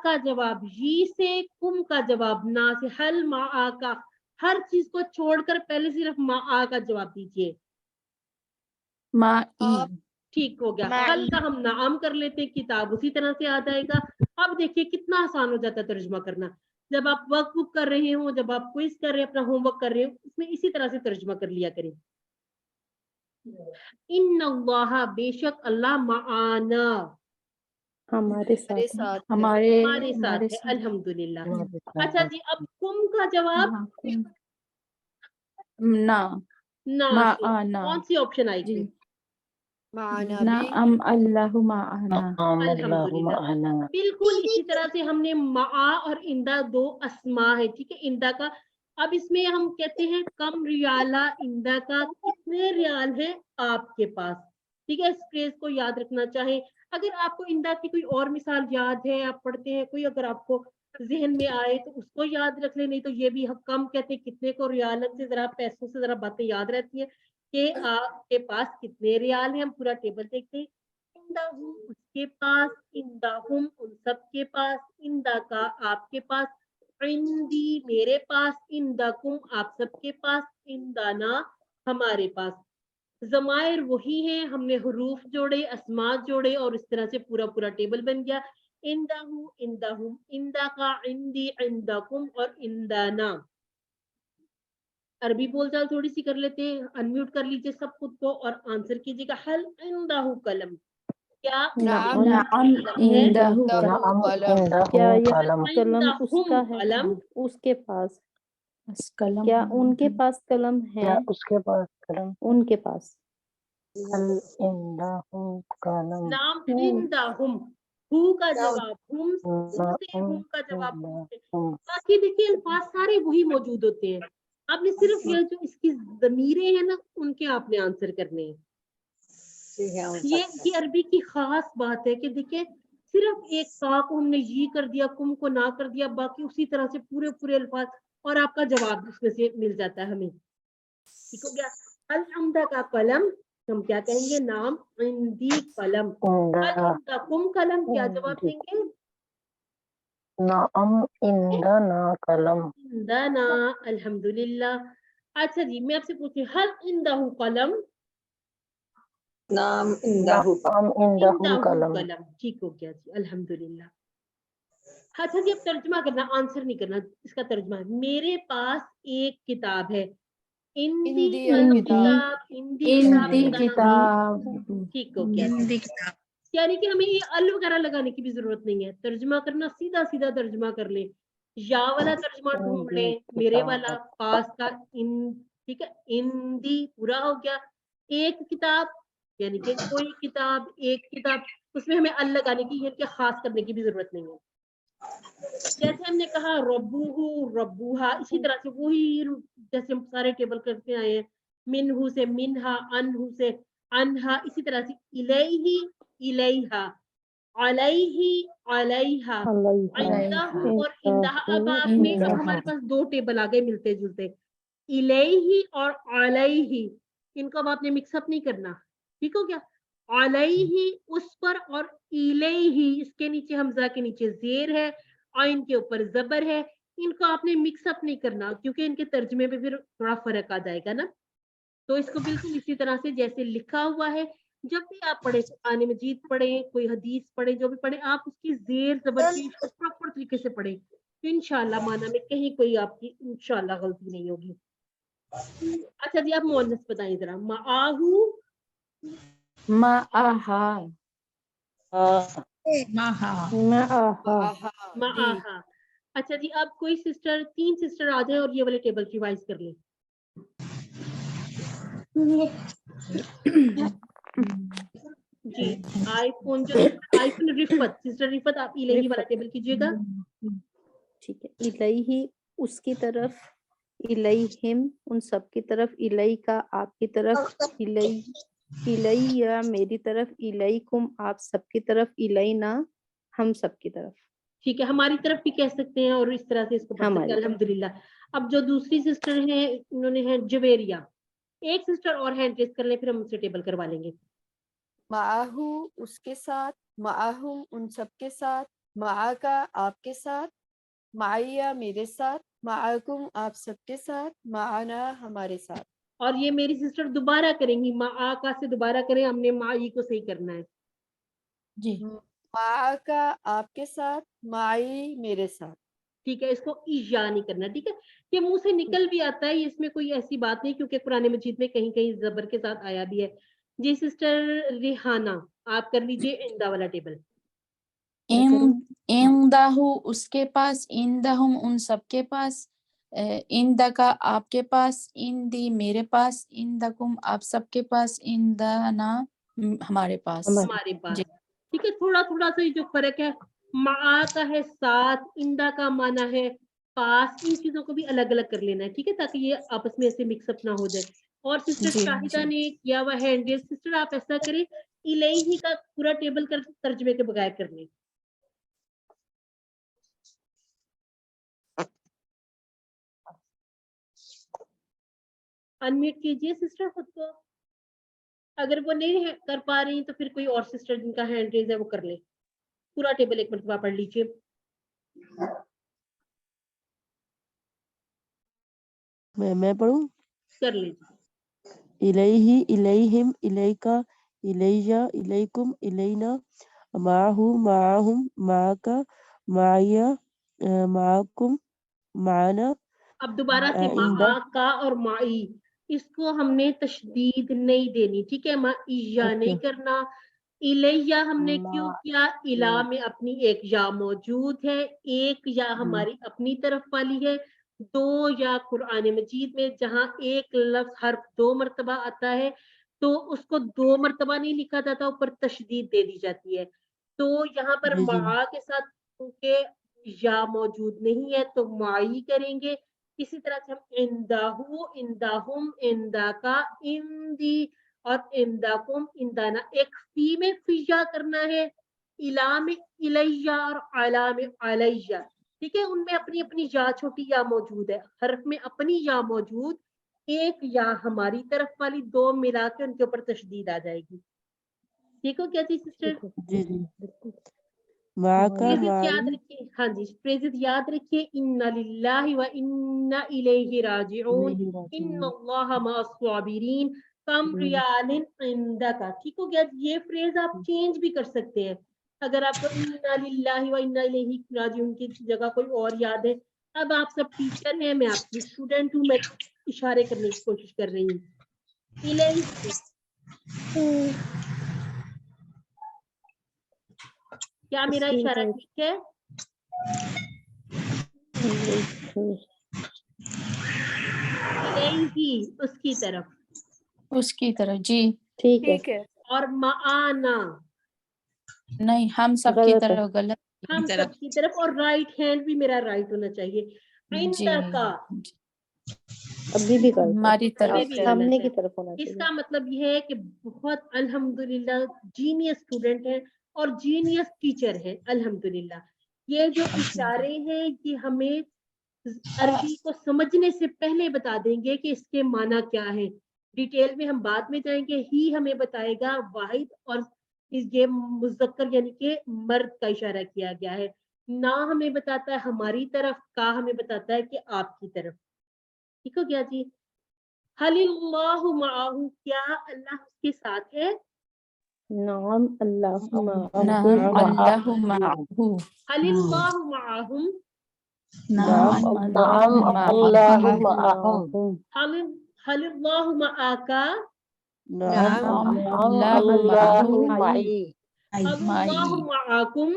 Speaker 1: کا جواب جی سے, کم کا جواب نا سے. حل مع کا, ہر چیز کو چھوڑ کر پہلے صرف مع کا جواب دیجیے. ٹھیک ہو گیا. حل کا ہم نعم کر لیتے, کتاب اسی طرح سے آ جائے گا. اب دیکھیے کتنا آسان ہو جاتا ہے ترجمہ کرنا. جب آپ ورک بک کر رہے ہوں, جب آپ کوئز کر رہے ہیں, اپنا ہوم ورک کر رہے ہوں, اس میں اسی طرح سے ترجمہ کر لیا کریں. ان اللہ, بے شک اللہ, معانا
Speaker 6: ہمارے ساتھ.
Speaker 1: ہمارے ساتھ ہے. الحمدللہ. اچھا جی, اب کم کا جواب
Speaker 6: نا.
Speaker 1: نا سے. کون سی آپشن آئے گی؟
Speaker 6: نعم اللہ معنا.
Speaker 1: الحمدللہ. بالکل اسی طرح سے ہم نے مع اور اندا دو اسما ہے. ٹھیک ہے, اندا کا. اب اس میں ہم کہتے ہیں کم ریالہ اندا کا, کتنے ریال ہیں آپ کے پاس. ٹھیک ہے, اس فریز کو یاد رکھنا چاہیں. اگر آپ کو اندا کی کوئی اور مثال یاد ہے, آپ پڑھتے ہیں کوئی, اگر آپ کو ذہن میں آئے تو اس کو یاد رکھ لیں. نہیں تو یہ بھی ہم کم کہتے ہیں, کتنے کو ریالن سے ذرا پیسوں سے ذرا باتیں یاد رہتی ہیں کہ آپ کے پاس کتنے ریال ہیں. ہم پورا ٹیبل دیکھتے ہیں. اندہم اس کے پاس, اندہم ان سب کے پاس, اندا کا آپ کے پاس, عندی میرے پاس, اندکم آپ سب کے پاس, اندانا ہمارے پاس. ضمائر وہی ہیں, ہم نے حروف جوڑے, اسماء جوڑے, اور اس طرح سے پورا ٹیبل بن گیا. اندہو, اندہم, اندا کا, عندی, عندکم اور اندانا. عربی بول چال تھوڑی سی کر لیتے ہیں. انمیوٹ کر لیجیے سب خود کو اور آنسر کیجیے گا. حل عندہ قلم, کیا
Speaker 6: نعم عندہ قلم. کیا یہ قلم اس کا ہے؟
Speaker 1: قلم
Speaker 6: اس کے پاس. کیا ان کے پاس قلم ہے؟
Speaker 10: اس کے پاس قلم.
Speaker 6: ان کے پاس.
Speaker 1: نام عندہم, ہو کا جواب ہم سے, ہم کا جواب ہم سے. باقی دیکھیے الفاظ سارے وہی موجود ہوتے ہیں. آپ نے صرف یہ جو اس کی ضمیریں ہیں نا, ان کے آپ نے آنسر کرنے ہیں. یہ عربی کی خاص بات ہے کہ دیکھیں صرف ایک کا کو ہم نے یہ کر دیا, کم کو نہ کر دیا, باقی اسی طرح سے پورے الفاظ, اور آپ کا جواب اس میں سے مل جاتا ہے ہمیں. ٹھیک ہو گیا. الحمدہ کا قلم ہم کیا کہیں گے؟ نام عندی قلم. الحمدکم قلم کیا جواب دیں گے؟
Speaker 10: نعم عندنا قلم.
Speaker 1: عندنا. الحمدللہ. اچھا جی, میں آپ سے پوچھتی ہوں, حل عندہ قلم.
Speaker 10: نعم عندہ قلم.
Speaker 1: ٹھیک ہو گیا جی, الحمدللہ. اچھا جی, اب ترجمہ کرنا, آنسر نہیں کرنا. اس کا ترجمہ ہے میرے پاس ایک کتاب ہے. اندی
Speaker 6: کتاب.
Speaker 1: ٹھیک ہو گیا. یعنی کہ ہمیں یہ ال وغیرہ لگانے کی بھی ضرورت نہیں ہے. ترجمہ کرنا سیدھا ترجمہ کر لیں. یا والا ترجمہ ڈھونڈ لیں, میرے والا, پاس کا ان. ٹھیک ہے, اندی پورا ہو گیا. ایک کتاب یعنی کہ کوئی کتاب, ایک کتاب, اس میں ہمیں ال لگانے کی, یہ خاص کرنے کی بھی ضرورت نہیں ہے. جیسے ہم نے کہا ربوہو, ربوہا, اسی طرح سے وہی جیسے ہم سارے ٹیبل کرتے آئے ہیں. منہو سے منہا, انہو سے अनहा, इसी तरह से इलैही इलैहा, अलैही अलैहा, इंदहु और इंदहा। अब आपने, अब हमारे पास दो टेबल आ गए मिलते जुलते, इलैही और अलैही, इनको अब आपने मिक्सअप नहीं करना, ठीक हो गया। अलैही उस पर, और इलैही इसके नीचे हमजा के नीचे जेर है, आइन के ऊपर जबर है, इनको आपने मिक्सअप नहीं करना क्योंकि इनके तर्जमे में फिर थोड़ा फर्क आ जाएगा ना। तो इसको बिल्कुल इसी तरह से जैसे लिखा हुआ है, जब भी आप पढ़े, कुरान मजीद पढ़े, कोई हदीस पढ़े, जो भी पढ़े, आप उसकी जेर जबर की प्रॉपर तरीके से पढ़े, तो इंशाल्लाह माना में कहीं कोई आपकी इंशाल्लाह गलती नहीं होगी। अच्छा जी, आप मुअन्नस बताइए जरा। माआहू,
Speaker 6: माआहा,
Speaker 1: माआहा। अच्छा जी, अब कोई सिस्टर, 3 सिस्टर आ जाए और ये वाले टेबल रिवाइज कर लें। जी, आईफोन जो आईफोन रिफत, सिस्टर रिफत, आप इलैही वाला टेबल कीजिएगा।
Speaker 6: ठीक है। इलैही उसकी तरफ, इलैहिम उन सब की तरफ, इलै का आपकी तरफ, इलैया मेरी तरफ, इलैकुम आप सबकी तरफ, इलैना हम सब की तरफ।
Speaker 1: ठीक है, हमारी तरफ भी कह सकते हैं और इस तरह से इसको पढ़ सकते हैं। अल्हम्दुलिल्लाह। अब जो दूसरी सिस्टर है, उन्होंने है जवेरिया, एक सिस्टर और हैंड रेस कर ले, फिर हम उनसे टेबल करवा लेंगे।
Speaker 7: माहू उसके साथ, माहुम उन सब के साथ, माका आपके साथ, माया मेरे साथ, माकुम आप सबके साथ, माना हमारे साथ।
Speaker 1: और ये मेरी सिस्टर दोबारा करेंगी, माका से दोबारा करें, हमने माई को सही करना है
Speaker 6: जी।
Speaker 7: माका आपके साथ, माई मेरे साथ।
Speaker 1: ठीक है, इसको ईजा नहीं करना, ठीक है। ये मुंह से निकल भी आता है, इसमें कोई ऐसी बात नहीं, क्योंकि कुरान मजीद में कहीं कहीं जबर के साथ आया भी है। जी सिस्टर रिहाना, आप कर लीजिए इंदा वाला टेबल।
Speaker 11: इंदाहु उसके पास, इंदहुम उन सबके पास, इंदका आपके पास, इंदी मेरे पास, इंदकुम आप सबके पास, इंदना हमारे पास।
Speaker 1: हमारे पास, ठीक है। थोड़ा थोड़ा सा जो फर्क है, मा का है साथ, इंदा का माना है पास, इन चीजों को भी अलग अलग कर लेना है, ठीक है, ताकि ये आपस में ऐसे मिक्सअप ना हो जाए। और सिस्टर शाहिदा ने किया हुआ है सिस्टर, आप ऐसा करें, इलैही का पूरा टेबल कर तर्जमे के बगैर कर लें। अनम्यूट कीजिए सिस्टर खुद को, अगर वो नहीं कर पा रही तो फिर कोई और सिस्टर जिनका हैंड रेज है वो कर ले। पूरा टेबल एक मरतबा पढ़ लीजिए।
Speaker 12: मैं पढ़ूं?
Speaker 1: कर लीजिए।
Speaker 12: इलैही इलैहिम इलैका इलैया इलैकुम इलैना माहू माहुम माका माया माकुम माना।
Speaker 1: अब दोबारा से मा का और माई, इसको हमने तशदीद नहीं देनी, ठीक है। मा इया नहीं करना। इलैया हमने क्यों किया? इला में अपनी एक या मौजूद है, एक या हमारी अपनी तरफ वाली है, दो या कुरान मजीद में जहां एक लफ्ज हर्फ 2 मरतबा आता है तो उसको 2 मरतबा नहीं लिखा जाता, ऊपर तशदीद दे दी जाती है। तो यहाँ पर मा के साथ क्योंकि या मौजूद नहीं है तो माई करेंगे। इसी तरह से हम इंदाहू इंदाहुम इंदाका इंदी और इंदाकुम इंदाना, एक फी में फिजा करना है, इला में इलैया और अला में अलैया, ठीक है। उनमें अपनी अपनी या छोटी या मौजूद है, हर्फ में अपनी या मौजूद, एक या हमारी तरफ वाली, 2 मिला के उनके ऊपर तशदीद आ जाएगी। ठीक हो क्या चीज सिस्टर?
Speaker 12: जी जी।
Speaker 1: याद रखिए, हाँ जी, प्रेज़िस याद रखिए, इन्ना लिल्लाहि व इन्ना इलैहि राजिऊन, इन्नल्लाहा मअस-साबिरीन, कम रियालिन इंदका। ठीक हो गया? ये फ्रेज आप चेंज भी कर सकते हैं, अगर आपको इन्ना लिल्लाहि व इन्ना इलैहि राजिऊन की जगह कोई और याद है। अब आप सब टीचर हैं, मैं आपकी स्टूडेंट हूँ, मैं इशारे करने की कोशिश कर रही हूँ। इलैहि क्या मेरा इशारा ठीक है? इलैही उसकी तरफ,
Speaker 11: उसकी तरफ, जी
Speaker 7: ठीक है।
Speaker 1: और माना
Speaker 11: नहीं, हम सबकी तरफ, गलत
Speaker 1: हम सबकी तरफ, और राइट हैंड भी मेरा राइट होना चाहिए। इंदा का
Speaker 6: ابھی بھی کر دو،
Speaker 11: ہماری طرف
Speaker 1: ابھی
Speaker 6: آپ
Speaker 1: بھی
Speaker 11: سے۔
Speaker 1: کرنا
Speaker 6: سامنے
Speaker 1: چاہیے۔
Speaker 6: کی طرف ہونا
Speaker 1: اس
Speaker 6: چاہیے۔
Speaker 1: کا مطلب یہ ہے کہ بہت الحمدللہ جینیس اسٹوڈنٹ ہیں اور جینیس ٹیچر ہیں الحمدللہ۔ یہ جو اشارے ہیں یہ ہمیں عربی کو سمجھنے سے پہلے بتا دیں گے کہ اس کے معنی کیا ہے۔ ڈیٹیل میں ہم بعد میں جائیں گے، ہی ہمیں بتائے گا واحد اور یہ مذکر یعنی کہ مرد کا اشارہ کیا گیا ہے، نہ ہمیں بتاتا ہے ہماری طرف، کا ہمیں بتاتا ہے کہ آپ کی طرف۔ ٹھیک ہو گیا جی؟ حل اللہ معاہو، کیا اللہ اس کے ساتھ ہے؟
Speaker 6: نعم اللہ
Speaker 11: نعم اللہ معہو،
Speaker 1: حل اللہ معاہم،
Speaker 11: نعم اللہ
Speaker 10: اللہ
Speaker 11: معہو،
Speaker 10: معہم
Speaker 1: حل اللہ معاکا،
Speaker 11: نعم اللہ
Speaker 10: اللہ
Speaker 11: معہو،
Speaker 10: معی
Speaker 1: حل اللہ معاکم،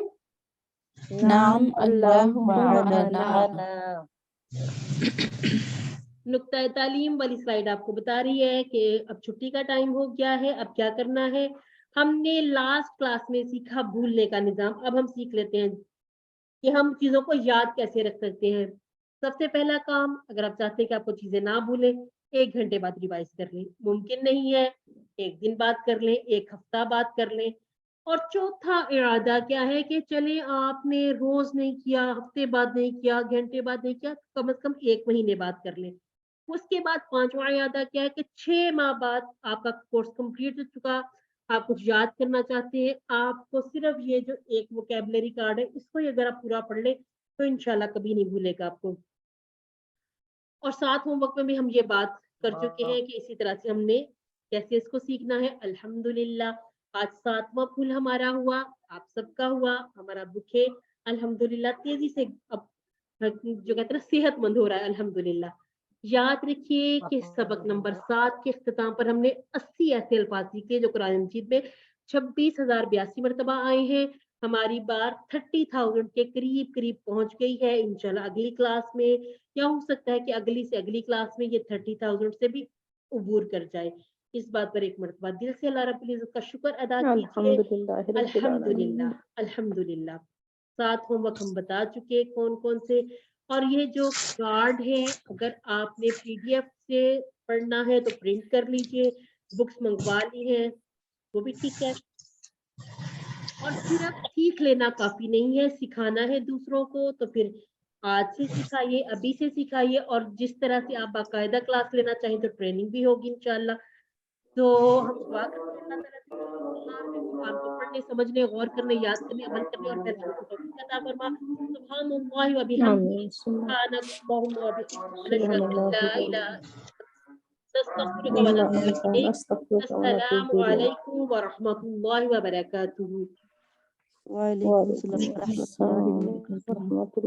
Speaker 11: نعم اللہ معنا۔
Speaker 10: معنا۔
Speaker 1: نقطہ تعلیم والی سلائیڈ آپ کو بتا رہی ہے کہ اب چھٹی کا ٹائم ہو گیا ہے، اب کیا کرنا ہے۔ ہم نے لاسٹ کلاس میں سیکھا بھولنے کا نظام، اب ہم سیکھ لیتے ہیں کہ ہم چیزوں کو یاد کیسے رکھ سکتے ہیں۔ سب سے پہلا کام، اگر آپ چاہتے ہیں کہ آپ کو چیزیں نہ بھولیں، 1 گھنٹے بعد ریوائز کر لیں، ممکن نہیں ہے 1 دن بعد کر لیں، 1 ہفتہ بعد کر لیں۔ اور چوتھا اعادہ کیا ہے کہ چلیں آپ نے روز نہیں کیا، ہفتے بعد نہیں کیا، گھنٹے بعد نہیں کیا، کم از کم 1 مہینے بعد کر لیں۔ اس کے بعد 5واں اعادہ کیا ہے کہ 6 ماہ بعد آپ کا کورس کمپلیٹ ہو چکا، آپ کچھ یاد کرنا چاہتے ہیں، آپ کو صرف یہ جو ایک ووکیبلری کارڈ ہے اس کو ہی اگر آپ پورا پڑھ لیں تو انشاءاللہ کبھی نہیں بھولے گا آپ کو۔ اور 7 ہوم ورک میں بھی ہم یہ بات کر چکے ہیں کہ اسی طرح سے ہم نے کیسے اس کو سیکھنا ہے۔ الحمدللہ آج 7واں پھول ہمارا ہوا، آپ سب کا ہوا، ہمارا بک ہے الحمدللہ تیزی سے اب جو کہتے ہیں نا صحت مند ہو رہا ہے الحمدللہ۔ یاد رکھیے کہ سبق نمبر 7 کے اختتام پر ہم نے 80 ایسے الفاظ سیکھے جو قرآن مجید میں 26,082 مرتبہ آئے ہیں۔ ہماری بار 30,000 کے قریب پہنچ گئی ہے۔ انشاءاللہ اگلی کلاس میں یا ہو سکتا ہے کہ اگلی سے اگلی کلاس میں یہ 30,000 سے بھی عبور کر جائے۔ اس بات پر ایک مرتبہ دل سے اللہ رب العزت کا شکر ادا کیجیے۔
Speaker 6: الحمدللہ رب
Speaker 1: الحمدللہ
Speaker 6: العالمین۔
Speaker 1: الحمدللہ 7 ہوم ورک ہم بتا چکے کون کون سے۔ اور یہ جو کارڈ ہے اگر آپ نے PDF سے پڑھنا ہے تو پرنٹ کر لیجئے، بکس منگوا لی ہے وہ بھی ٹھیک ہے۔ اور صرف سیکھ لینا کافی نہیں ہے، سکھانا ہے دوسروں کو، تو پھر آج سے سکھائیے، ابھی سے سکھائیے، اور جس طرح سے آپ باقاعدہ کلاس لینا چاہیں تو ٹریننگ بھی ہوگی انشاءاللہ۔ تو ہم دعا کرتے ہیں اللہ تعالیٰ سے کہ ہمیں قرآن کو پڑھنے، سمجھنے، غور کرنے، یاد کرنے، عمل کرنے اور پھیلانے کی توفیق عطا فرما۔ سبحان اللہ و بحمدہ،
Speaker 6: آمین۔
Speaker 1: سبحانک اللہم و بحمدک، نشہد
Speaker 6: سبحان
Speaker 1: ان
Speaker 6: اللہ
Speaker 1: لا
Speaker 6: العظیم۔
Speaker 1: الہ نستغفرک و نتوب الیک۔
Speaker 6: نستغفرک و
Speaker 1: السلام
Speaker 6: نتوب الیک۔
Speaker 1: علیکم ورحمۃ اللہ وبرکاتہ۔
Speaker 12: وعلیکم السلام
Speaker 6: وعلیکم
Speaker 12: ورحمۃ اللہ
Speaker 6: السلام
Speaker 12: وبرکاتہ۔
Speaker 6: ورحمۃ اللہ۔